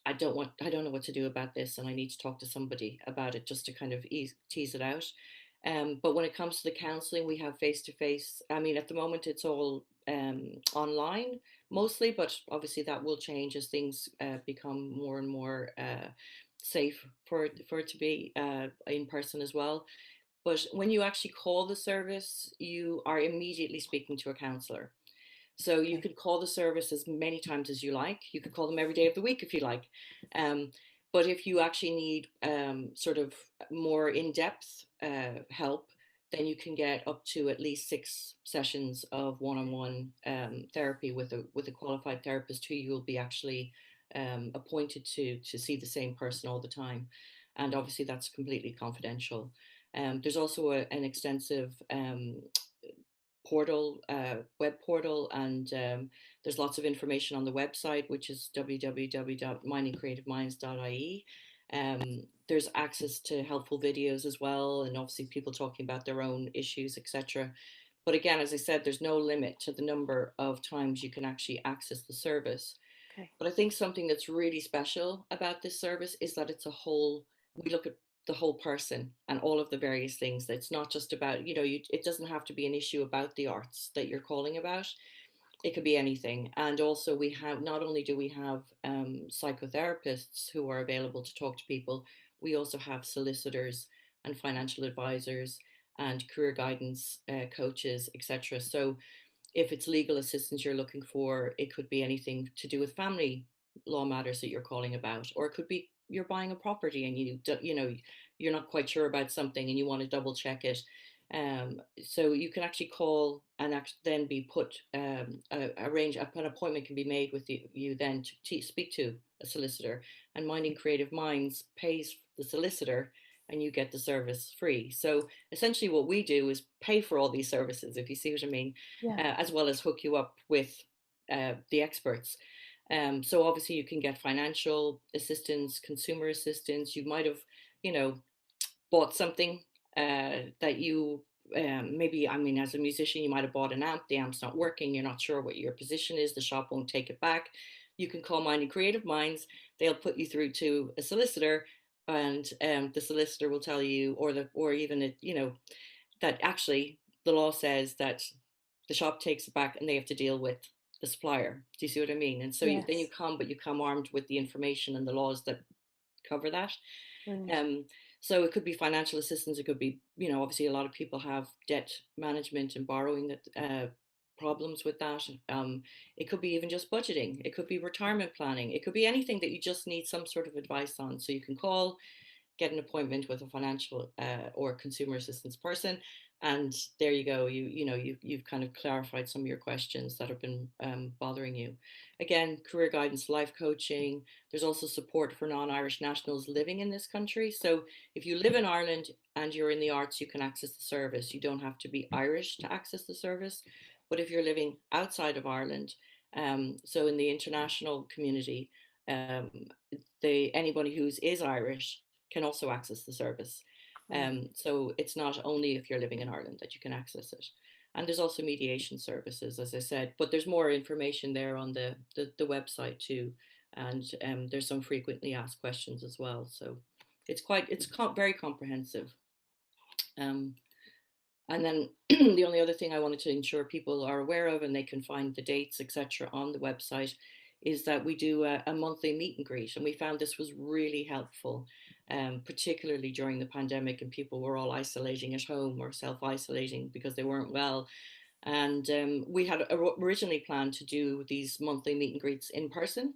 I don't know what to do about this, and I need to talk to somebody about it just to kind of tease it out. But when it comes to the counselling, we have face to face. I mean, at the moment, it's all online mostly, but obviously that will change as things become more and more safe for it to be in person as well. But when you actually call the service, you are immediately speaking to a counsellor. So you could call the service as many times as you like. You could call them every day of the week if you like. But if you actually need sort of more in-depth help, then you can get up to at least 6 sessions of one-on-one therapy with a qualified therapist who you will be actually appointed to see the same person all the time. And obviously that's completely confidential. There's also an extensive portal, web portal, and there's lots of information on the website, which is www.mindingcreativeminds.ie. There's access to helpful videos as well, and obviously people talking about their own issues, etc. But again, as I said, there's no limit to the number of times you can actually access the service. Okay. But I think something that's really special about this service is that it's a whole, we look at the whole person and all of the various things. That's not just about, you know, it doesn't have to be an issue about the arts that you're calling about. It could be anything. And also we have, not only do we have psychotherapists who are available to talk to people, we also have solicitors and financial advisors and career guidance coaches, etc. So if it's legal assistance you're looking for, it could be anything to do with family law matters that you're calling about, or it could be you're buying a property and you know you're not quite sure about something and you want to double check it. So you can actually call and then be put, arrange, an appointment can be made with you then to speak to a solicitor, and Minding Creative Minds pays the solicitor and you get the service free. So essentially what we do is pay for all these services, if you see what I mean, as well as hook you up with the experts. So obviously you can get financial assistance, consumer assistance. You might have, you know, bought something that you maybe, I mean, as a musician, you might have bought an amp, the amp's not working, you're not sure what your position is, the shop won't take it back. You can call Minding Creative Minds, they'll put you through to a solicitor, and the solicitor will tell you, or even, you know, that actually the law says that the shop takes it back and they have to deal with the supplier. Do you see what I mean? And so then you come, but you come armed with the information and the laws that cover that. So it could be financial assistance. It could be, you know, obviously a lot of people have debt management and borrowing that problems with that. It could be even just budgeting. It could be retirement planning. It could be anything that you just need some sort of advice on. So you can call, get an appointment with a financial or consumer assistance person, and there you go. You've kind of clarified some of your questions that have been bothering you. Again, career guidance, life coaching. There's also support for non-Irish nationals living in this country. So if you live in Ireland and you're in the arts, you can access the service. You don't have to be Irish to access the service. But if you're living outside of Ireland, so in the international community, anybody who is Irish can also access the service. So it's not only if you're living in Ireland that you can access it. And there's also mediation services, as I said, but there's more information there on the website too. And there's some frequently asked questions as well. So it's very comprehensive. And then the only other thing I wanted to ensure people are aware of, and they can find the dates, etc., on the website, is that we do a monthly meet and greet. And we found this was really helpful, particularly during the pandemic, and people were all isolating at home or self-isolating because they weren't well. And we had originally planned to do these monthly meet and greets in person.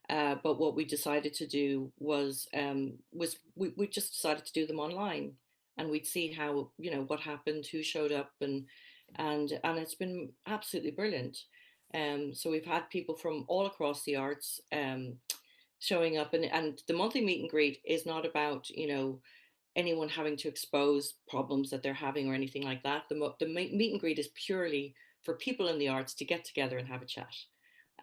But what we decided to do was we just decided to do them online, and we'd see how, you know, what happened, who showed up, and it's been absolutely brilliant. So we've had people from all across the arts showing up, and the monthly meet and greet is not about, you know, anyone having to expose problems that they're having or anything like that. The meet and greet is purely for people in the arts to get together and have a chat.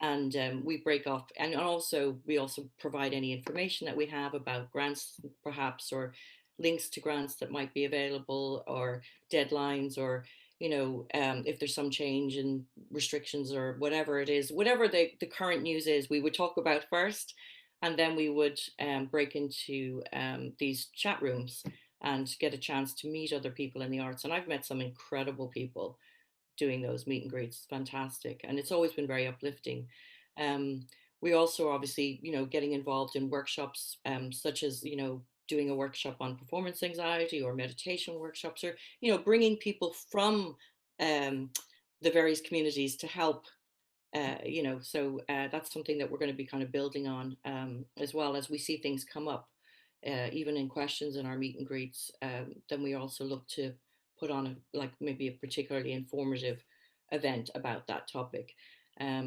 And we break off, and also we also provide any information that we have about grants, perhaps, or links to grants that might be available, or deadlines, or, you know, if there's some change in restrictions or whatever it is, whatever the current news is, we would talk about first, and then we would break into these chat rooms and get a chance to meet other people in the arts. And I've met some incredible people doing those meet and greets. Fantastic. And it's always been very uplifting. We also obviously, you know, getting involved in workshops, such as, you know, doing a workshop on performance anxiety, or meditation workshops, or, you know, bringing people from the various communities to help, you know, so that's something that we're going to be kind of building on, as well as we see things come up, even in questions in our meet and greets. Then we also look to put on maybe a particularly informative event about that topic.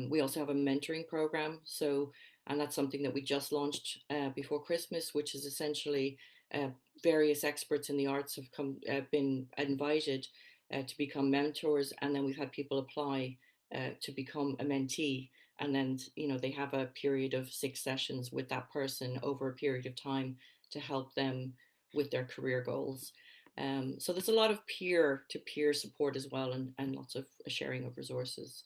We also have a mentoring program. So, and that's something that we just launched before Christmas, which is essentially various experts in the arts have been invited to become mentors. And then we've had people apply to become a mentee. And then, you know, they have a period of 6 sessions with that person over a period of time to help them with their career goals. So there's a lot of peer-to-peer support as well, and lots of sharing of resources.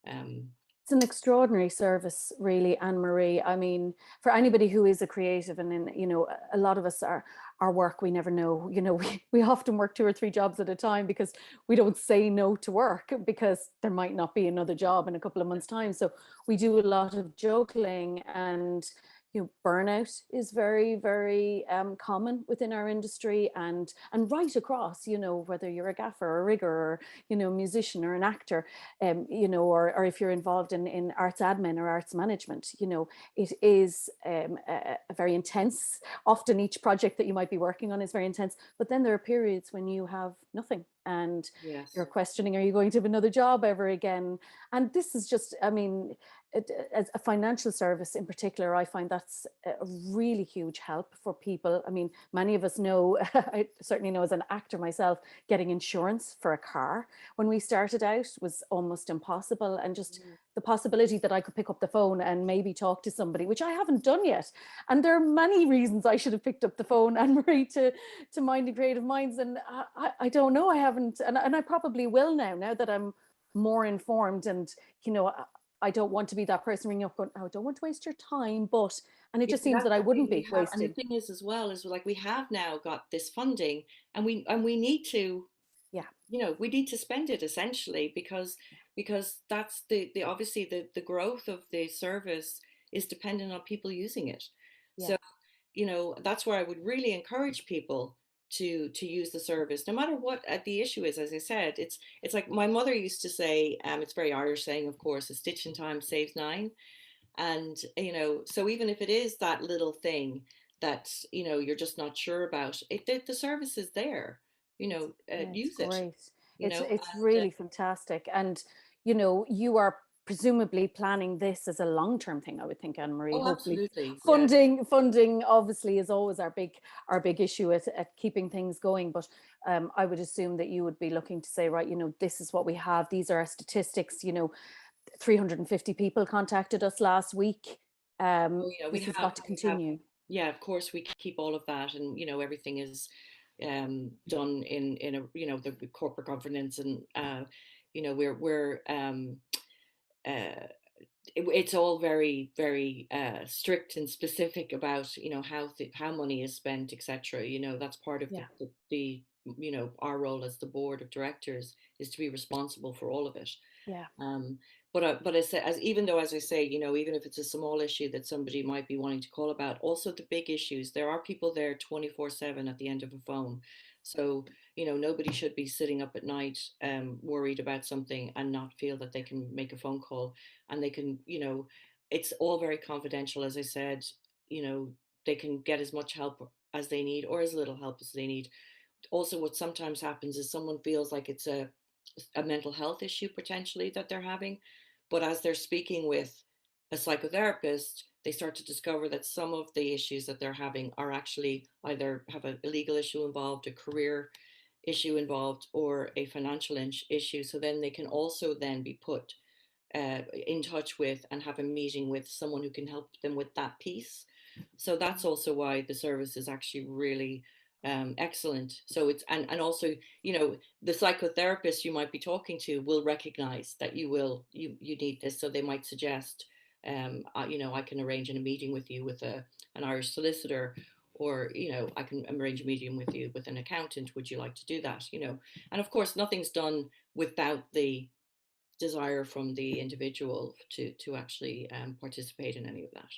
It's an extraordinary service, really, Anne-Marie. I mean, for anybody who is a creative, and then, you know, a lot of us our work, we never know, you know, we often work 2 or 3 jobs at a time because we don't say no to work, because there might not be another job in a couple of months' time. So we do a lot of juggling, and, burnout is very, very common within our industry, and right across, whether you're a gaffer or a rigger or, musician or an actor, or if you're involved in arts admin or arts management, it is a very intense, often each project that you might be working on is very intense, but then there are periods when you have nothing and you're questioning, are you going to have another job ever again? And this is just, as a financial service in particular, I find that's a really huge help for people. I mean, many of us know, I certainly know as an actor myself, getting insurance for a car when we started out was almost impossible. And just the possibility that I could pick up the phone and maybe talk to somebody, which I haven't done yet. And there are many reasons I should have picked up the phone, Anne-Marie, to Minding Creative Minds. And I don't know, I haven't, and I probably will now that I'm more informed. And, I don't want to be that person ringing up going, oh, I don't want to waste your time, and it just seems that I wouldn't be wasting. And the thing is as well, is like we have now got this funding and we need to, we need to spend it essentially because that's the obviously the growth of the service is dependent on people using it. So, that's where I would really encourage people to use the service, no matter what the issue is. As I said, it's like my mother used to say, it's very Irish saying, of course, a stitch in time saves nine. And, so even if it is that little thing that, you're just not sure about, the service is there, use it. Great. It's really fantastic. And, you are presumably planning this as a long-term thing, I would think, Anne-Marie. Oh, absolutely. Funding obviously is always our big issue at keeping things going. But I would assume that you would be looking to say, right, this is what we have. These are our statistics. 350 people contacted us last week. This has got to continue. Of course, we keep all of that, and everything is done in a the corporate governance, and we're it's all very, very strict and specific about how money is spent, etc. That's part of the our role as the board of directors is to be responsible for all of it. But as even though, as I say, even if it's a small issue that somebody might be wanting to call about, also the big issues, there are people there 24/7 at the end of a phone. So, nobody should be sitting up at night worried about something and not feel that they can make a phone call, and they can, it's all very confidential. As I said, they can get as much help as they need or as little help as they need. Also, what sometimes happens is someone feels like it's a mental health issue potentially that they're having, but as they're speaking with a psychotherapist, they start to discover that some of the issues that they're having are actually either have a legal issue involved, a career issue involved, or a financial issue. So then they can also then be put in touch with and have a meeting with someone who can help them with that piece. So that's also why the service is actually really excellent. So it's and also the psychotherapist you might be talking to will recognize that you need this, so they might suggest I can arrange a meeting with you with an Irish solicitor, or I can arrange a meeting with you with an accountant. Would you like to do that? And of course nothing's done without the desire from the individual to actually participate in any of that.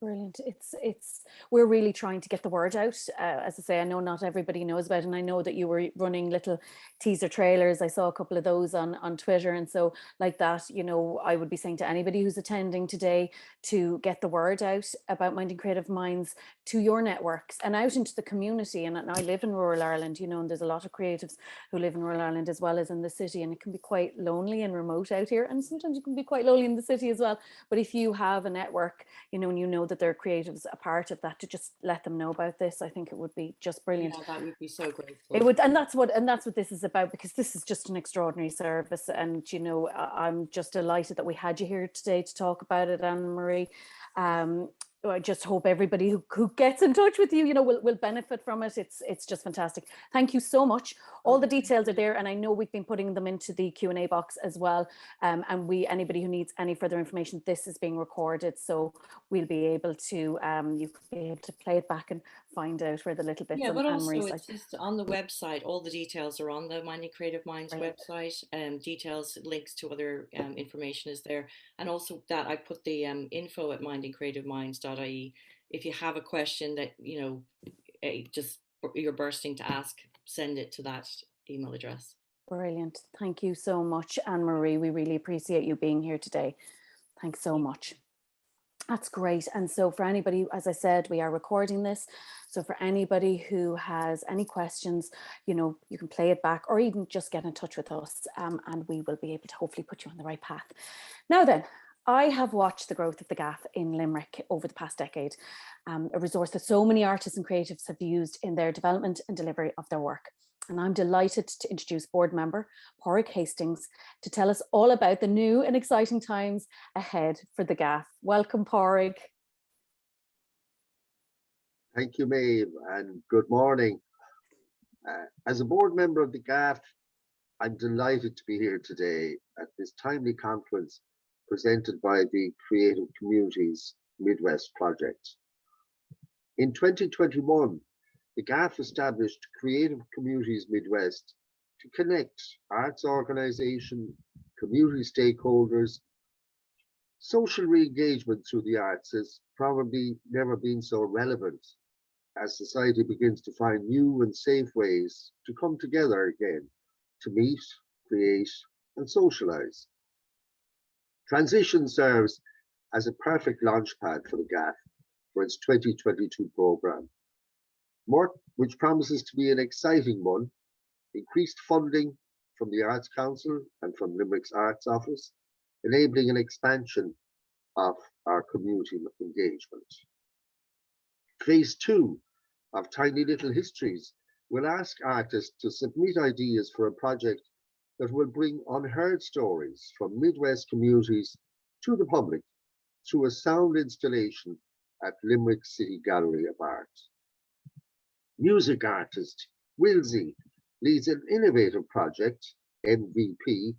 Brilliant. We're really trying to get the word out. As I say, I know not everybody knows about it, and I know that you were running little teaser trailers. I saw a couple of those on Twitter, and so like that, I would be saying to anybody who's attending today to get the word out about Minding Creative Minds to your networks and out into the community. And I live in rural Ireland, and there's a lot of creatives who live in rural Ireland as well as in the city, and it can be quite lonely and remote out here, and sometimes it can be quite lonely in the city as well. But if you have a network, and that there are creatives a part of that, to just let them know about this, I think it would be just brilliant. Yeah, that would be so grateful. It would, and that's what this is about, because this is just an extraordinary service. And I'm just delighted that we had you here today to talk about it, Anne-Marie. I just hope everybody who gets in touch with you, will benefit from it. It's just fantastic. Thank you so much. All the details are there, and I know we've been putting them into the Q&A box as well. And anybody who needs any further information, this is being recorded, so we'll be able to you could be able to play it back and find out where the little bits. Yeah, but also it's just on the website. All the details are on the Minding Creative Minds website. Details, links to other information is there, and also that I put the info at mindingcreativeminds.com ethos.ie. If you have a question that, you know, just you're bursting to ask, send it to that email address. Brilliant. Thank you so much, Anne-Marie. We really appreciate you being here today. Thanks so much. That's great. And so for anybody, as I said, we are recording this. So for anybody who has any questions, you know, you can play it back or even just get in touch with us, and we will be able to hopefully put you on the right path. Now then, I have watched the growth of the GAFF in Limerick over the past decade, a resource that so many artists and creatives have used in their development and delivery of their work. And I'm delighted to introduce board member Pádraig Hastings to tell us all about the new and exciting times ahead for the GAFF. Welcome, Pádraig. Thank you, Maeve, and good morning. As a board member of the GAFF, I'm delighted to be here today at this timely conference presented by the Creative Communities Midwest project. In 2021, the GAFF established Creative Communities Midwest to connect arts organization, community stakeholders. Social re-engagement through the arts has probably never been so relevant as society begins to find new and safe ways to come together again, to meet, create, and socialize. Transition serves as a perfect launchpad for the GAFF for its 2022 program, which promises to be an exciting one. Increased funding from the Arts Council and from Limerick's Arts Office, enabling an expansion of our community engagement. Phase 2 of Tiny Little Histories will ask artists to submit ideas for a project that will bring unheard stories from Midwest communities to the public through a sound installation at Limerick City Gallery of Art. Music artist Wilzee leads an innovative project, MVP,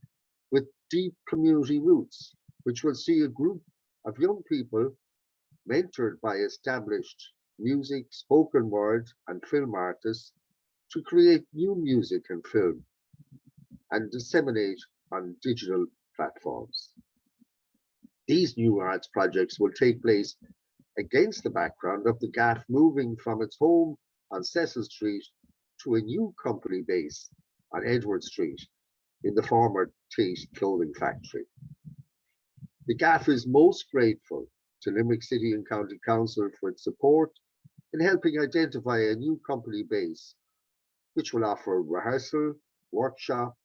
with deep community roots, which will see a group of young people mentored by established music, spoken word, and film artists to create new music and film and disseminate on digital platforms. These new arts projects will take place against the background of the GAFF moving from its home on Cecil Street to a new company base on Edward Street in the former Tate clothing factory. The GAFF is most grateful to Limerick City and County Council for its support in helping identify a new company base, which will offer rehearsal, workshop,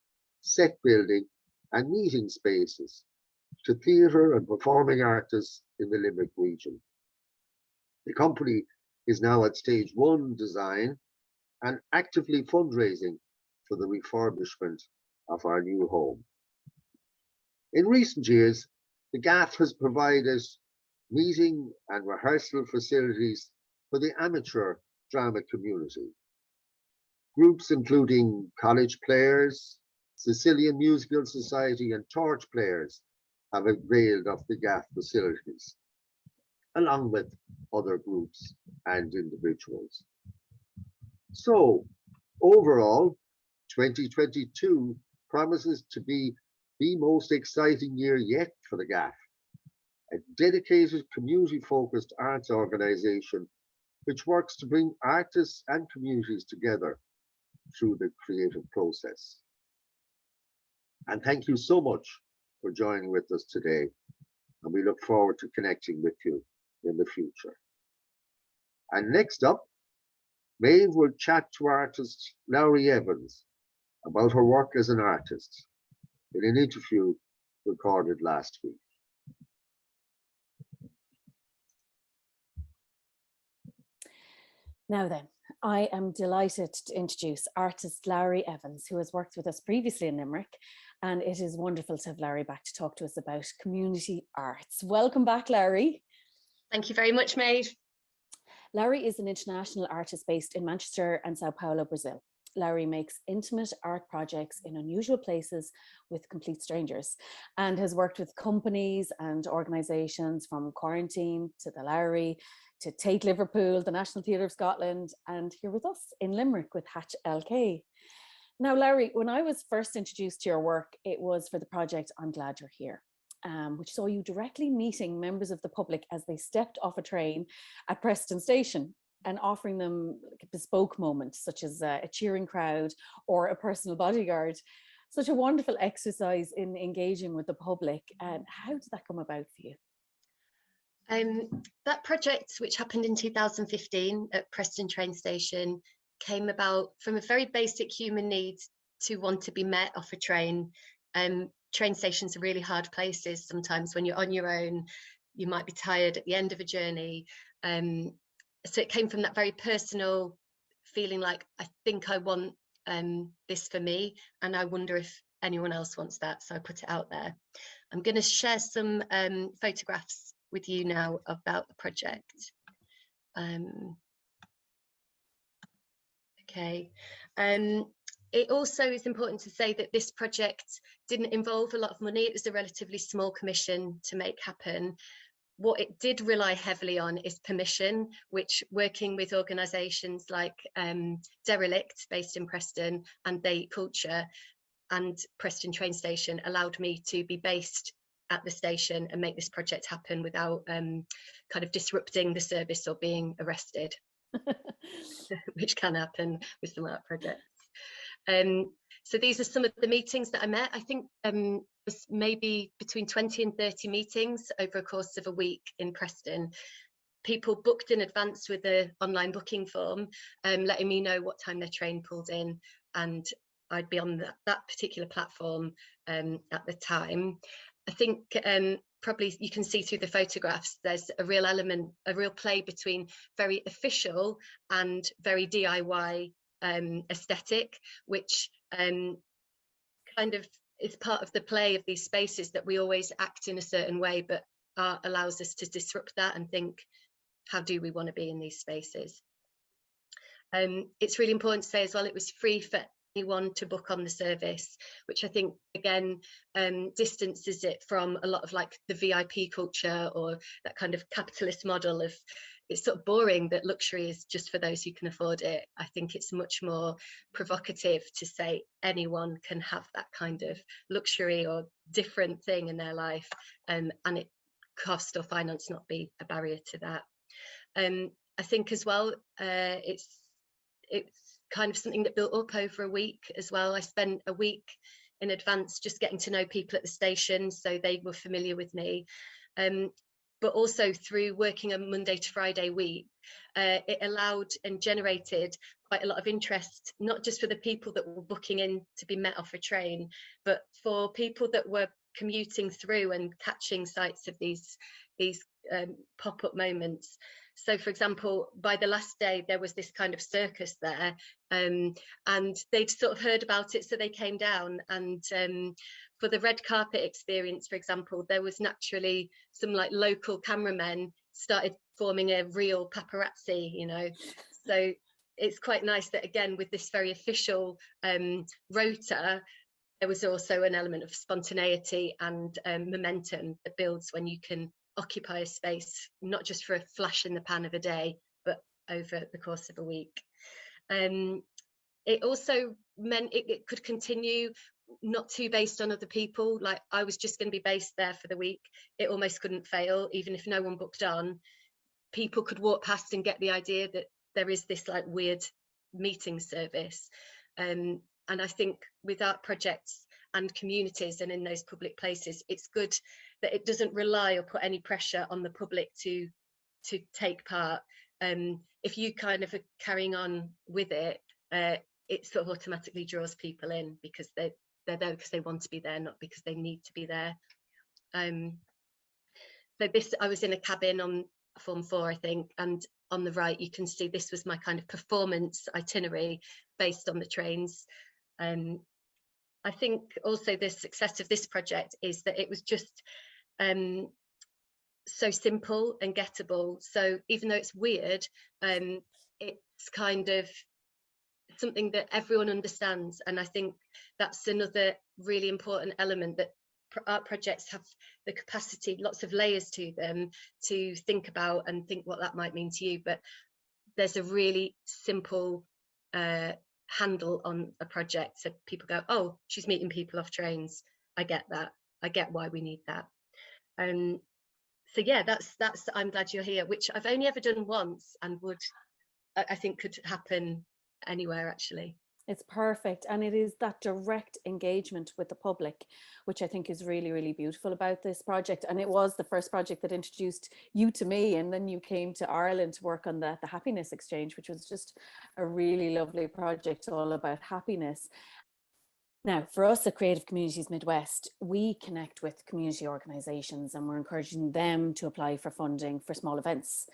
set building, and meeting spaces to theatre and performing artists in the Limerick region. The company is now at stage 1 design and actively fundraising for the refurbishment of our new home. In recent years, the GAFF has provided meeting and rehearsal facilities for the amateur drama community. Groups including College Players, Sicilian Musical Society, and Torch Players have availed of the GAFF facilities, along with other groups and individuals. So, overall, 2022 promises to be the most exciting year yet for the GAFF, a dedicated community-focused arts organisation which works to bring artists and communities together through the creative process. And thank you so much for joining with us today, and we look forward to connecting with you in the future. And next up, Maeve will chat to artist Lowri Evans about her work as an artist in an interview recorded last week. Now then, I am delighted to introduce artist Lowri Evans, who has worked with us previously in Limerick, and it is wonderful to have Lowri back to talk to us about community arts. Welcome back, Lowri. Thank you very much, Maeve. Lowri is an international artist based in Manchester and Sao Paulo, Brazil. Lowri makes intimate art projects in unusual places with complete strangers and has worked with companies and organisations from Quarantine to the Lowri to Tate Liverpool, the National Theatre of Scotland, and here with us in Limerick with Hatch LK. Now, Lowri, when I was first introduced to your work, it was for the project I'm Glad You're Here. which saw you directly meeting members of the public as they stepped off a train at Preston Station and offering them like a bespoke moment, such as a cheering crowd or a personal bodyguard. Such a wonderful exercise in engaging with the public. And how did that come about for you? That project, which happened in 2015 at Preston train station, came about from a very basic human need to want to be met off a train. Train stations are really hard places. Sometimes when you're on your own, you might be tired at the end of a journey. So it came from that very personal feeling like, I think I want this for me, and I wonder if anyone else wants that. So I put it out there. I'm going to share some photographs with you now about the project. Okay. It also is important to say that this project didn't involve a lot of money. It was a relatively small commission to make happen. What it did rely heavily on is permission, which, working with organisations like Derelict, based in Preston, and They Culture and Preston train station, allowed me to be based at the station and make this project happen without kind of disrupting the service or being arrested, which can happen with some art projects. So these are some of the meetings that I met. I think it was maybe between 20 and 30 meetings over a course of a week in Preston. People booked in advance with an online booking form, letting me know what time their train pulled in, and I'd be on that particular platform at the time. I think probably you can see through the photographs, there's a real element, a real play between very official and very DIY aesthetic, which kind of is part of the play of these spaces, that we always act in a certain way, but art allows us to disrupt that and think, how do we want to be in these spaces? It's really important to say as well, it was free for anyone to book on the service, which I think again distances it from a lot of like the VIP culture or that kind of capitalist model of, it's sort of boring that luxury is just for those who can afford it. I think it's much more provocative to say anyone can have that kind of luxury or different thing in their life, and it cost or finance not be a barrier to that. I think as well, it's kind of something that built up over a week as well. I spent a week in advance just getting to know people at the station, so they were familiar with me. But also through working a Monday to Friday week, it allowed and generated quite a lot of interest, not just for the people that were booking in to be met off a train, but for people that were commuting through and catching sights of these pop-up moments. So, for example, by the last day, there was this kind of circus there, and they'd sort of heard about it, so they came down. And for the red carpet experience, for example, there was naturally some like local cameramen started forming a real paparazzi, you know. So it's quite nice that, again, with this very official rota, there was also an element of spontaneity and momentum that builds when you can occupy a space, not just for a flash in the pan of a day, but over the course of a week. It also meant it could continue, not too based on other people. Like, I was just going to be based there for the week. It almost couldn't fail, even if no one booked on. People could walk past and get the idea that there is this like weird meeting service. And I think with art projects and communities and in those public places, it's good that it doesn't rely or put any pressure on the public to take part. If you kind of are carrying on with it, it sort of automatically draws people in because they're there because they want to be there, not because they need to be there. So this, I was in a cabin on Form 4, I think, and on the right you can see this was my kind of performance itinerary based on the trains. I think also the success of this project is that it was just so simple and gettable. So even though it's weird, it's kind of something that everyone understands. And I think that's another really important element, that art projects have the capacity, lots of layers to them, to think about and think what that might mean to you. But there's a really simple handle on a project, so people go, oh, she's meeting people off trains. I get that. I get why we need that. So yeah, that's I'm glad you're here, which I've only ever done once, and I think could happen anywhere actually. It's perfect. And it is that direct engagement with the public, which I think is really, really beautiful about this project. And it was the first project that introduced you to me. And then you came to Ireland to work on the Happiness Exchange, which was just a really lovely project all about happiness. Now, for us at Creative Communities Midwest, we connect with community organisations and we're encouraging them to apply for funding for small events.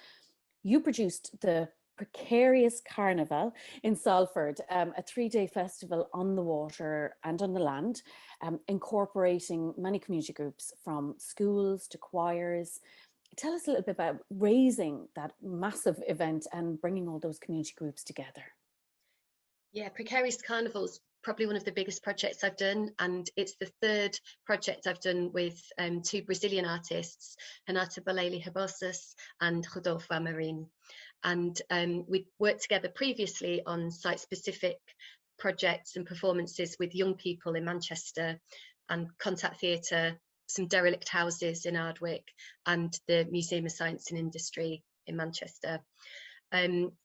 You produced the Precarious Carnival in Salford, a 3-day festival on the water and on the land, incorporating many community groups from schools to choirs. Tell us a little bit about raising that massive event and bringing all those community groups together. Yeah, Precarious Carnival's probably one of the biggest projects I've done, and it's the third project I've done with 2 Brazilian artists, Renata Baleli Rebosas and Rodolfo Amarin. And we worked together previously on site-specific projects and performances with young people in Manchester and Contact Theatre, some derelict houses in Ardwick, and the Museum of Science and Industry in Manchester.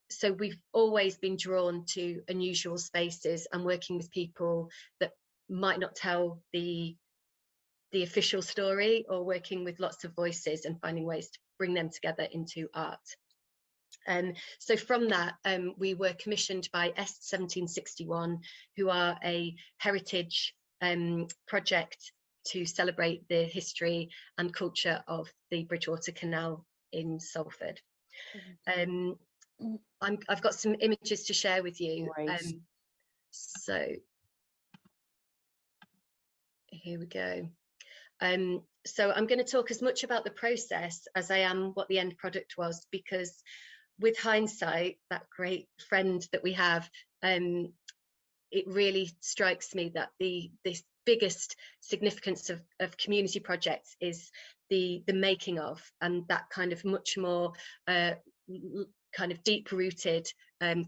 So we've always been drawn to unusual spaces and working with people that might not tell the official story, or working with lots of voices and finding ways to bring them together into art. So from that, we were commissioned by Est 1761, who are a heritage project to celebrate the history and culture of the Bridgewater Canal in Salford. I've got some images to share with you. So here we go. So I'm going to talk as much about the process as I am what the end product was, because with hindsight, that great friend that we have, it really strikes me that the biggest significance of community projects is the making of, and that kind of much more kind of deep-rooted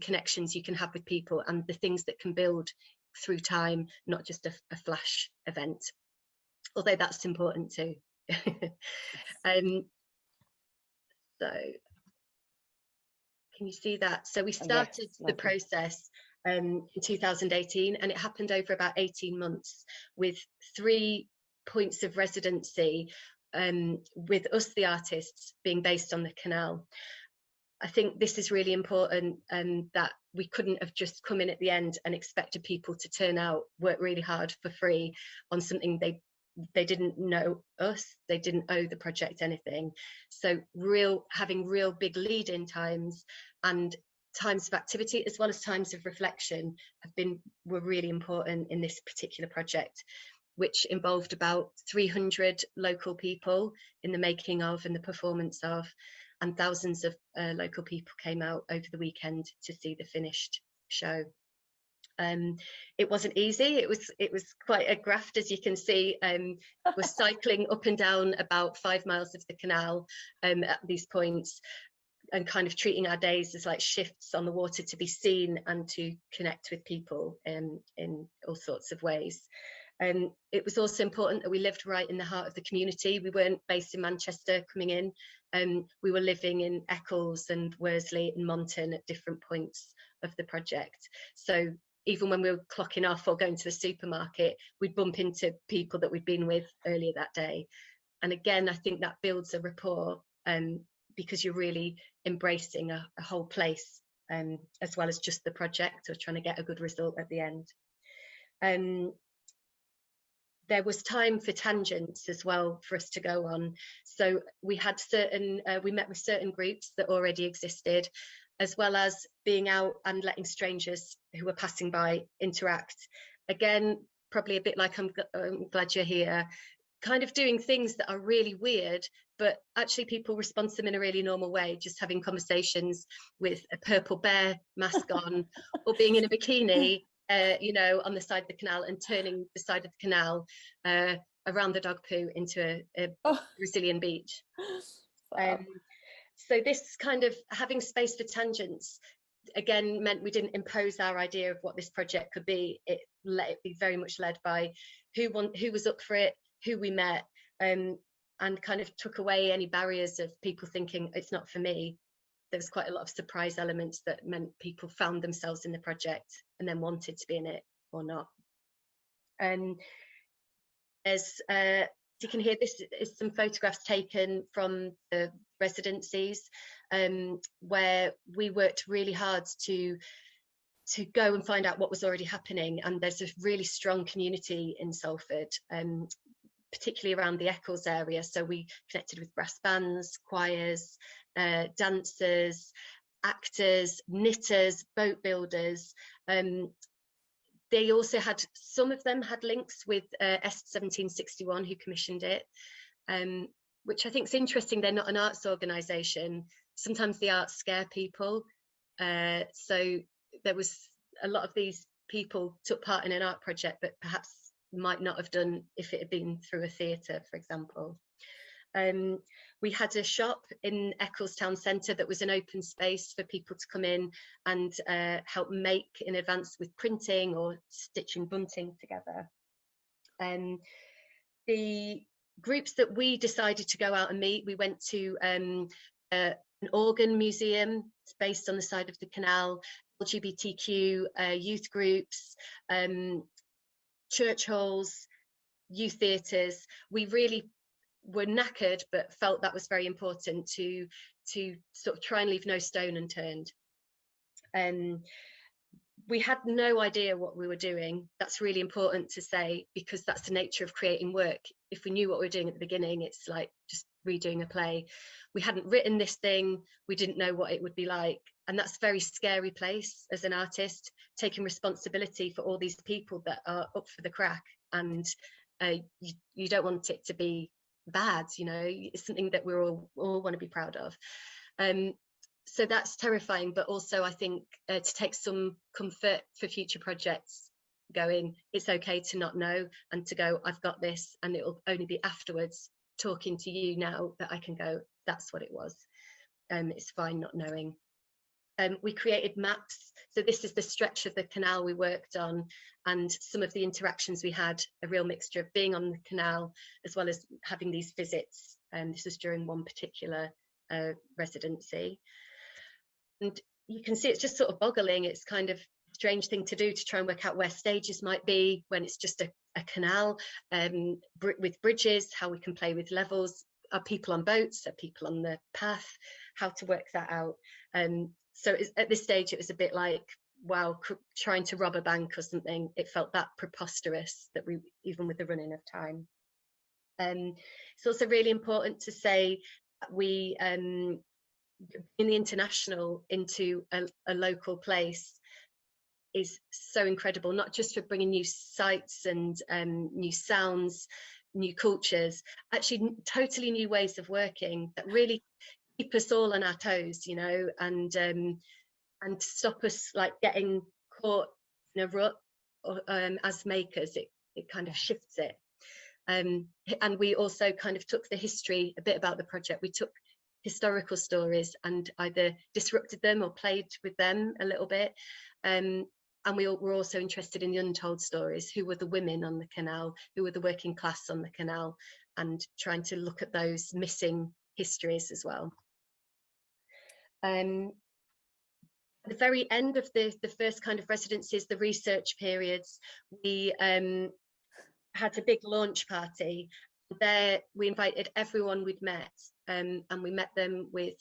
connections you can have with people, and the things that can build through time, not just a flash event, although that's important too. So can you see that? So we started the process in 2018, and it happened over about 18 months with 3 points of residency, with us, the artists, being based on the canal. I think this is really important, that we couldn't have just come in at the end and expected people to turn out, work really hard for free on something they didn't know us, they didn't owe the project anything. So having real big lead-in times and times of activity as well as times of reflection were really important in this particular project, which involved about 300 local people in the making of and the performance of, and thousands of local people came out over the weekend to see the finished show. It wasn't easy. It was quite a graft, as you can see. We're cycling up and down about 5 miles of the canal at these points, and kind of treating our days as like shifts on the water to be seen and to connect with people in all sorts of ways. It was also important that we lived right in the heart of the community. We weren't based in Manchester coming in. We were living in Eccles and Worsley and Monton at different points of the project. So even when we were clocking off or going to the supermarket, we'd bump into people that we'd been with earlier that day. And again, I think that builds a rapport, because you're really embracing a whole place, as well as just the project, or trying to get a good result at the end. There was time for tangents as well for us to go on. So we had we met with certain groups that already existed, as well as being out and letting strangers who were passing by interact. Again, probably a bit like I'm glad you're here, kind of doing things that are really weird, but actually people respond to them in a really normal way, just having conversations with a purple bear mask on, or being in a bikini, you know, on the side of the canal, and turning the side of the canal around the dog poo into a Brazilian beach. So this kind of having space for tangents, again, meant we didn't impose our idea of what this project could be. It let it be very much led by who was up for it, who we met. and kind of took away any barriers of people thinking it's not for me. There was quite a lot of surprise elements that meant people found themselves in the project and then wanted to be in it or not. As you can hear, this is some photographs taken from the residencies, where we worked really hard to go and find out what was already happening. And there's a really strong community in Salford, particularly around the Eccles area. So we connected with brass bands, choirs, dancers, actors, knitters, boat builders. They also had, some of them had links with S1761, who commissioned it, which I think is interesting. They're not an arts organisation. Sometimes the arts scare people. So there was a lot of these people took part in an art project, but perhaps might not have done if it had been through a theatre, for example. We had a shop in Eccles Town Centre that was an open space for people to come in and help make in advance with printing or stitching bunting together. The groups that we decided to go out and meet, we went to an organ museum based on the side of the canal, LGBTQ youth groups, church halls, youth theatres. We really were knackered, but felt that was very important to sort of try and leave no stone unturned. We had no idea what we were doing. That's really important to say, because that's the nature of creating work. If we knew what we were doing at the beginning, it's like just redoing a play. We hadn't written this thing, we didn't know what it would be like, and that's a very scary place as an artist, taking responsibility for all these people that are up for the crack, and you don't want it to be bad, you know. It's something that we all want to be proud of. So that's terrifying, but also I think to take some comfort for future projects, going, it's okay to not know, and to go, I've got this, and it'll only be afterwards, talking to you now, that I can go, that's what it was. It's fine not knowing. We created maps. So this is the stretch of the canal we worked on, and some of the interactions we had, a real mixture of being on the canal as well as having these visits. This was during one particular residency. And you can see it's just sort of boggling. It's kind of a strange thing to do, to try and work out where stages might be when it's just a canal, with bridges, how we can play with levels. Are people on boats? Are people on the path? How to work that out. So at this stage, it was a bit like, wow, trying to rob a bank or something. It felt that preposterous that we, even with the running of time. It's also really important to say that we, in the international into a local place is so incredible, not just for bringing new sights and new sounds, new cultures, actually totally new ways of working that really keep us all on our toes, you know, and stop us like getting caught in a rut, or, as makers. It kind of shifts it. And we also kind of took the history, a bit about the project. We took historical stories and either disrupted them or played with them a little bit. And we were also interested in the untold stories. Who were the women on the canal? Who were the working class on the canal? And trying to look at those missing histories as well. At the very end of the first kind of residencies, the research periods, we had a big launch party. There we invited everyone we'd met, and we met them with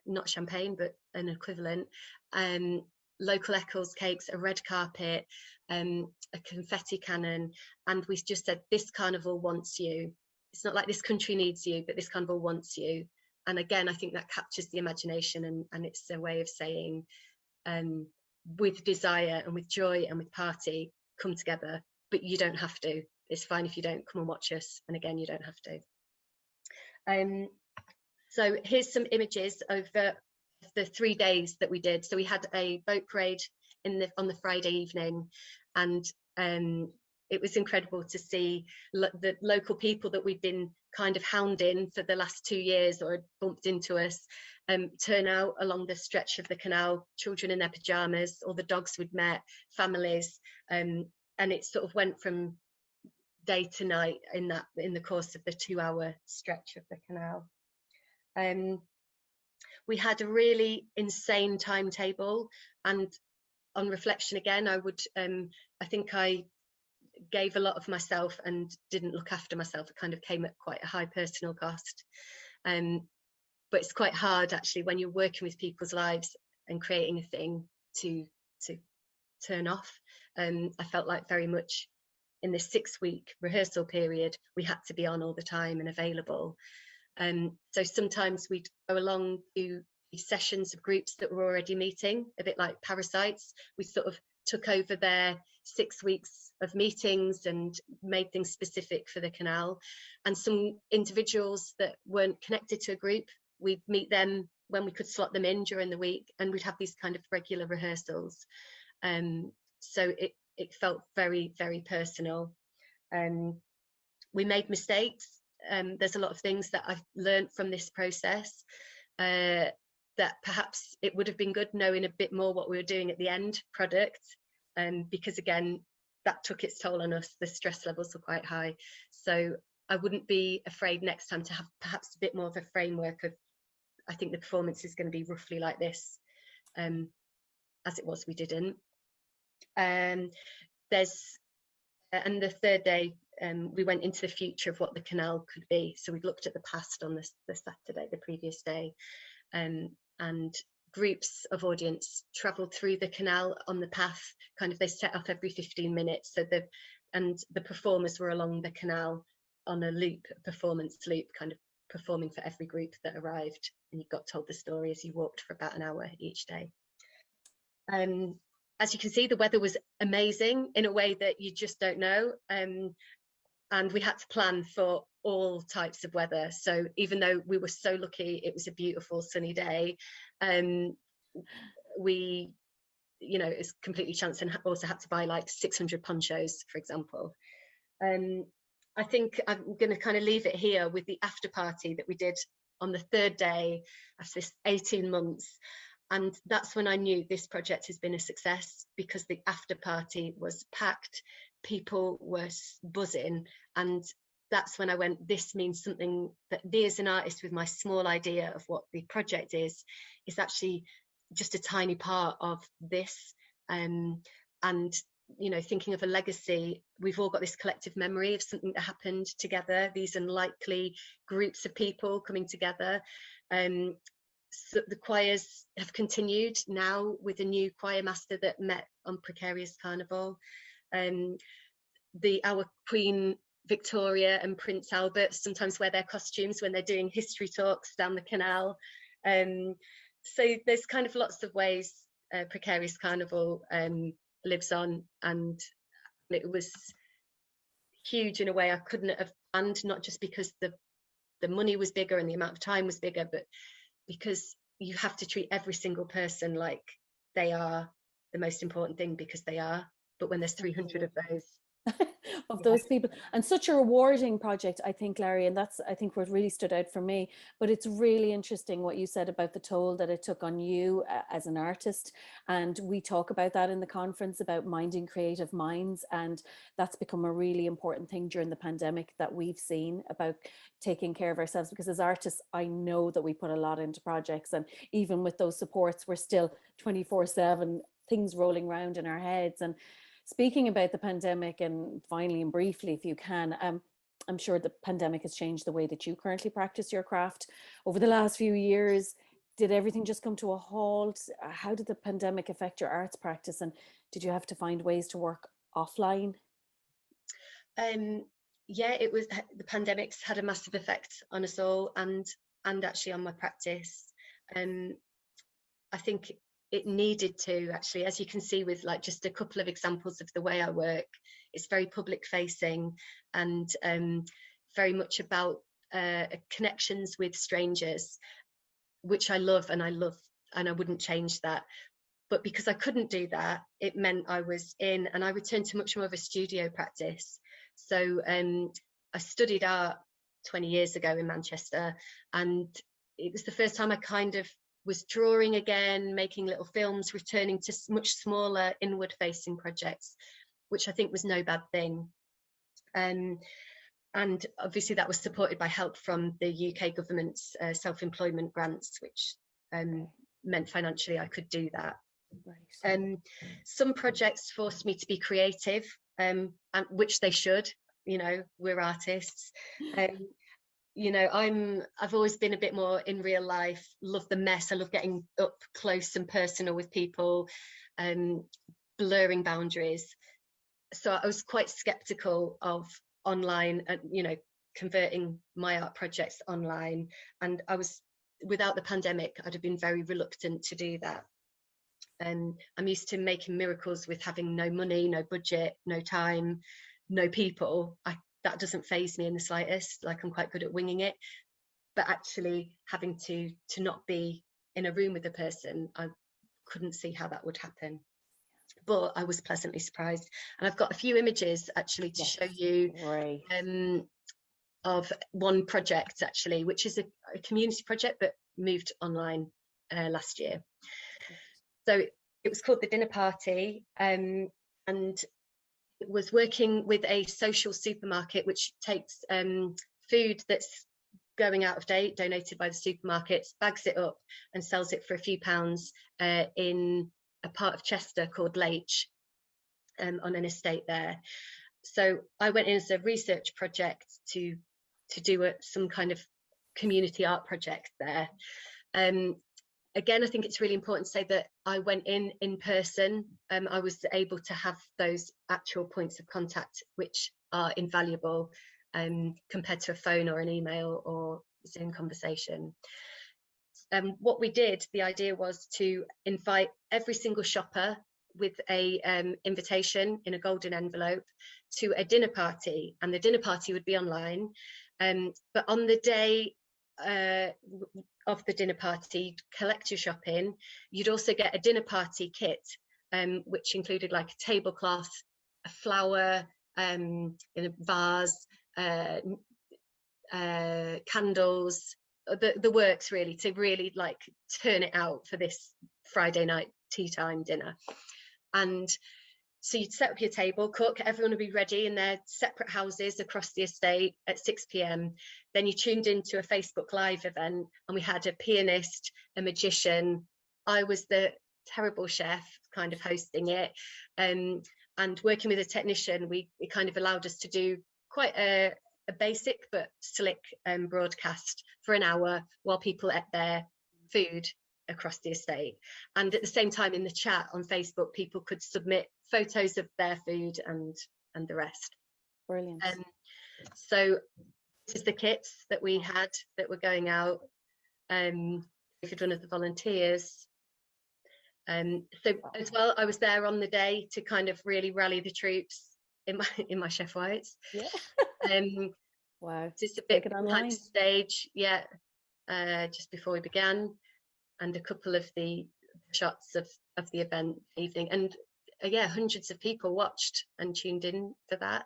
not champagne but an equivalent, local Eccles cakes, a red carpet, a confetti cannon, and we just said, this carnival wants you. It's not like this country needs you, but this carnival wants you. And again, I think that captures the imagination, and it's a way of saying, with desire and with joy and with party, come together, but you don't have to. It's fine if you don't. Come and watch us. And again, you don't have to. So here's some images of the 3 days that we did. So we had a boat parade on the Friday evening, and it was incredible to see the local people that we've been kind of hounding for the last 2 years, or had bumped into us, turn out along the stretch of the canal, children in their pajamas, all the dogs we'd met, families, and it sort of went from day to night in the course of the 2-hour stretch of the canal. We had a really insane timetable, and on reflection again, I think I gave a lot of myself and didn't look after myself. It kind of came at quite a high personal cost. But it's quite hard actually when you're working with people's lives and creating a thing to turn off. I felt like very much in this 6-week rehearsal period, we had to be on all the time and available. So sometimes we'd go along to sessions of groups that were already meeting, a bit like parasites. We sort of took over their 6 weeks of meetings and made things specific for the canal. And some individuals that weren't connected to a group, we'd meet them when we could slot them in during the week, and we'd have these kind of regular rehearsals. So it felt very, very personal. We made mistakes. There's a lot of things that I've learned from this process, that perhaps it would have been good knowing a bit more what we were doing at the end product, because again, that took its toll on us. The stress levels were quite high. So I wouldn't be afraid next time to have perhaps a bit more of a framework of, I think the performance is going to be roughly like this. As it was, we didn't. And the third day, we went into the future of what the canal could be. So we looked at the past on the Saturday, the previous day, and groups of audience travelled through the canal on the path. Kind of, they set off every 15 minutes. So the performers were along the canal on a loop, a performance loop, kind of performing for every group that arrived. And you got told the story as you walked for about an hour each day. As you can see, the weather was amazing in a way that you just don't know. And we had to plan for all types of weather. So even though we were so lucky, it was a beautiful sunny day, we, it's completely chance, and also had to buy like 600 ponchos, for example. I think I'm going to kind of leave it here with the after party that we did on the third day after this 18 months. And that's when I knew this project has been a success, because the after party was packed, people were buzzing, and that's when I went, this means something, that me as an artist with my small idea of what the project is actually just a tiny part of this. And thinking of a legacy, we've all got this collective memory of something that happened together, these unlikely groups of people coming together. So the choirs have continued now with a new choir master that met on Precarious Carnival. Our Queen Victoria and Prince Albert sometimes wear their costumes when they're doing history talks down the canal. So there's kind of lots of ways Precarious Carnival lives on, and it was huge in a way I couldn't have planned, not just because the money was bigger and the amount of time was bigger, but because you have to treat every single person like they are the most important thing, because they are. But when there's 300 of those, those people, and such a rewarding project, I think, Larry, and that's, I think, what really stood out for me. But it's really interesting what you said about the toll that it took on you as an artist, and we talk about that in the conference, about minding creative minds, and that's become a really important thing during the pandemic that we've seen, about taking care of ourselves, because as artists, I know that we put a lot into projects, and even with those supports, we're still 24/7 things rolling around in our heads. And speaking about the pandemic, and finally and briefly, if you can, I'm sure the pandemic has changed the way that you currently practice your craft over the last few years. Did everything just come to a halt? How did the pandemic affect your arts practice, and did you have to find ways to work offline? Yeah, it was, the pandemic's had a massive effect on us all, and actually on my practice. I think it needed to, actually, as you can see with like just a couple of examples of the way I work. It's very public facing, and very much about connections with strangers, which I love, and I wouldn't change that. But because I couldn't do that, it meant I was in, and I returned to much more of a studio practice. So I studied art 20 years ago in Manchester, and it was the first time I kind of was drawing again, making little films, returning to much smaller inward facing projects, which I think was no bad thing. And obviously that was supported by help from the UK government's self-employment grants, which meant financially I could do that. Right. Some projects forced me to be creative, and which they should. You know, we're artists. You know, I've always been a bit more in real life, love the mess. I love getting up close and personal with people, blurring boundaries. So I was quite skeptical of online and, you know, converting my art projects online. And without the pandemic, I'd have been very reluctant to do that. I'm used to making miracles with having no money, no budget, no time, no people. That doesn't faze me in the slightest. Like, I'm quite good at winging it. But actually having to not be in a room with a person, I couldn't see how that would happen. But I was pleasantly surprised. And I've got a few images actually to show you of one project actually, which is a community project but moved online last year. So it was called The Dinner Party, and it was working with a social supermarket which takes food that's going out of date, donated by the supermarkets, bags it up and sells it for a few pounds in a part of Chester called Leitch, on an estate there. So I went in as a research project to do some kind of community art project there. Again, I think it's really important to say that I went in person. I was able to have those actual points of contact, which are invaluable compared to a phone or an email or Zoom conversation. What we did, the idea was to invite every single shopper with a invitation in a golden envelope to a dinner party, and the dinner party would be online. But on the day of the dinner party, collect your shopping. You'd also get a dinner party kit, which included like a tablecloth, a flower in a vase, candles, the works really, to really like turn it out for this Friday night tea time dinner. And so you'd set up your table, cook, everyone would be ready in their separate houses across the estate at 6 p.m. Then you tuned into a Facebook Live event, and we had a pianist, a magician. I was the terrible chef kind of hosting it, and working with a technician, it kind of allowed us to do quite a basic but slick broadcast for an hour while people ate their food across the estate. And at the same time, in the chat on Facebook, people could submit photos of their food and the rest. Brilliant. So this is the kits that we had that were going out. If one of the volunteers. So as well, I was there on the day to kind of really rally the troops in my chef whites. Yeah. Wow. Just a bit behind stage, yeah. Just before we began, and a couple of the shots of the event evening, and yeah, hundreds of people watched and tuned in for that.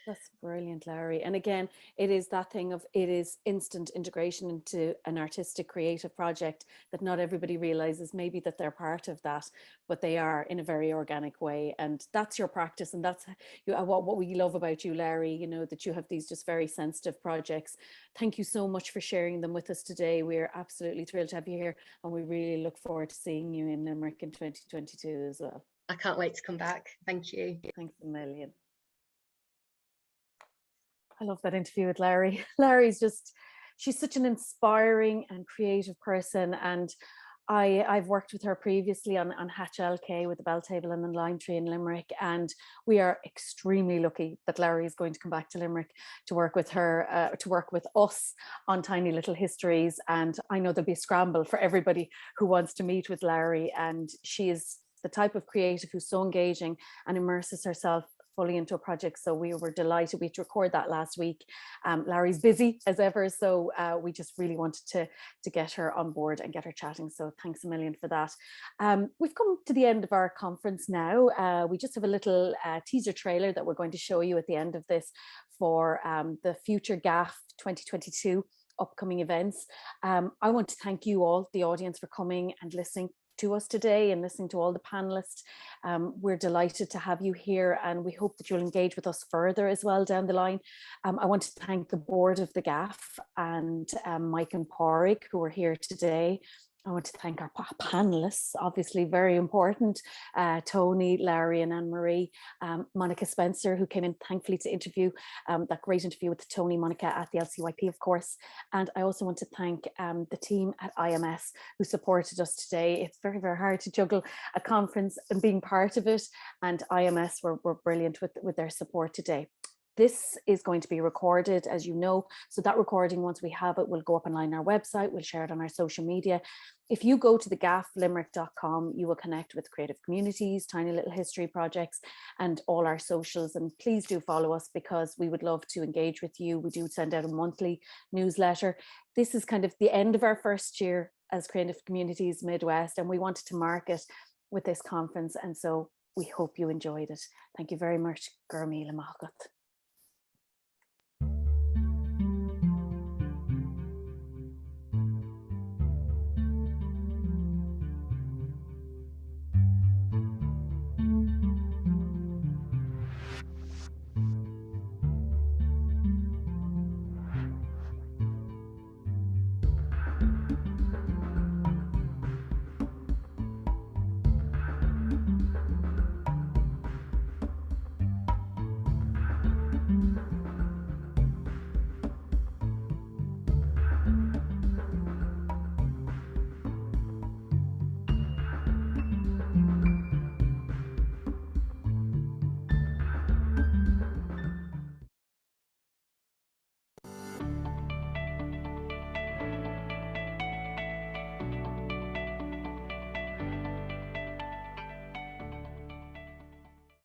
That's brilliant, Lowri. And again, it is that thing of, it is instant integration into an artistic creative project that not everybody realizes maybe that they're part of that, but they are in a very organic way. And that's your practice. And that's what we love about you, Lowri, you know, that you have these just very sensitive projects. Thank you so much for sharing them with us today. We're absolutely thrilled to have you here, and we really look forward to seeing you in Limerick in 2022 as well. I can't wait to come back. Thank you. Thanks a million. I love that interview with Lowri. Lowri's she's such an inspiring and creative person. And I've worked with her previously on Hatch LK with the Bell Table and the Lime Tree in Limerick. And we are extremely lucky that Lowri is going to come back to Limerick to work with her, to work with us on Tiny Little Histories. And I know there'll be a scramble for everybody who wants to meet with Lowri. And she is the type of creative who's so engaging and immerses herself fully into a project. So we were delighted. We had to record that last week. Lowri's busy as ever, so we just really wanted to get her on board and get her chatting. So thanks a million for that. We've come to the end of our conference now. We just have a little teaser trailer that we're going to show you at the end of this for the future GAFF 2022 upcoming events. I want to thank you all, the audience, for coming and listening. to us today and listening to all the panelists. We're delighted to have you here, and we hope that you'll engage with us further as well down the line. I want to thank the board of the GAFF and Mike and Pádraig, who are here today. I want to thank our panelists, obviously very important, Tony, Lowri and Anne-Marie, Monica Spencer, who came in thankfully to interview, that great interview with Tony, Monica at the LCYP, of course. And I also want to thank the team at IMS who supported us today. It's very, very hard to juggle a conference and being part of it, and IMS were brilliant with their support today. This is going to be recorded, as you know, so that recording, once we have it, will go up online on our website. We'll share it on our social media. If you go to the gafflimerick.com, you will connect with Creative Communities, Tiny Little History projects, and all our socials. And please do follow us, because we would love to engage with you. We do send out a monthly newsletter. This is kind of the end of our first year as Creative Communities Midwest, and we wanted to mark it with this conference. And so we hope you enjoyed it. Thank you very much. Gurmí le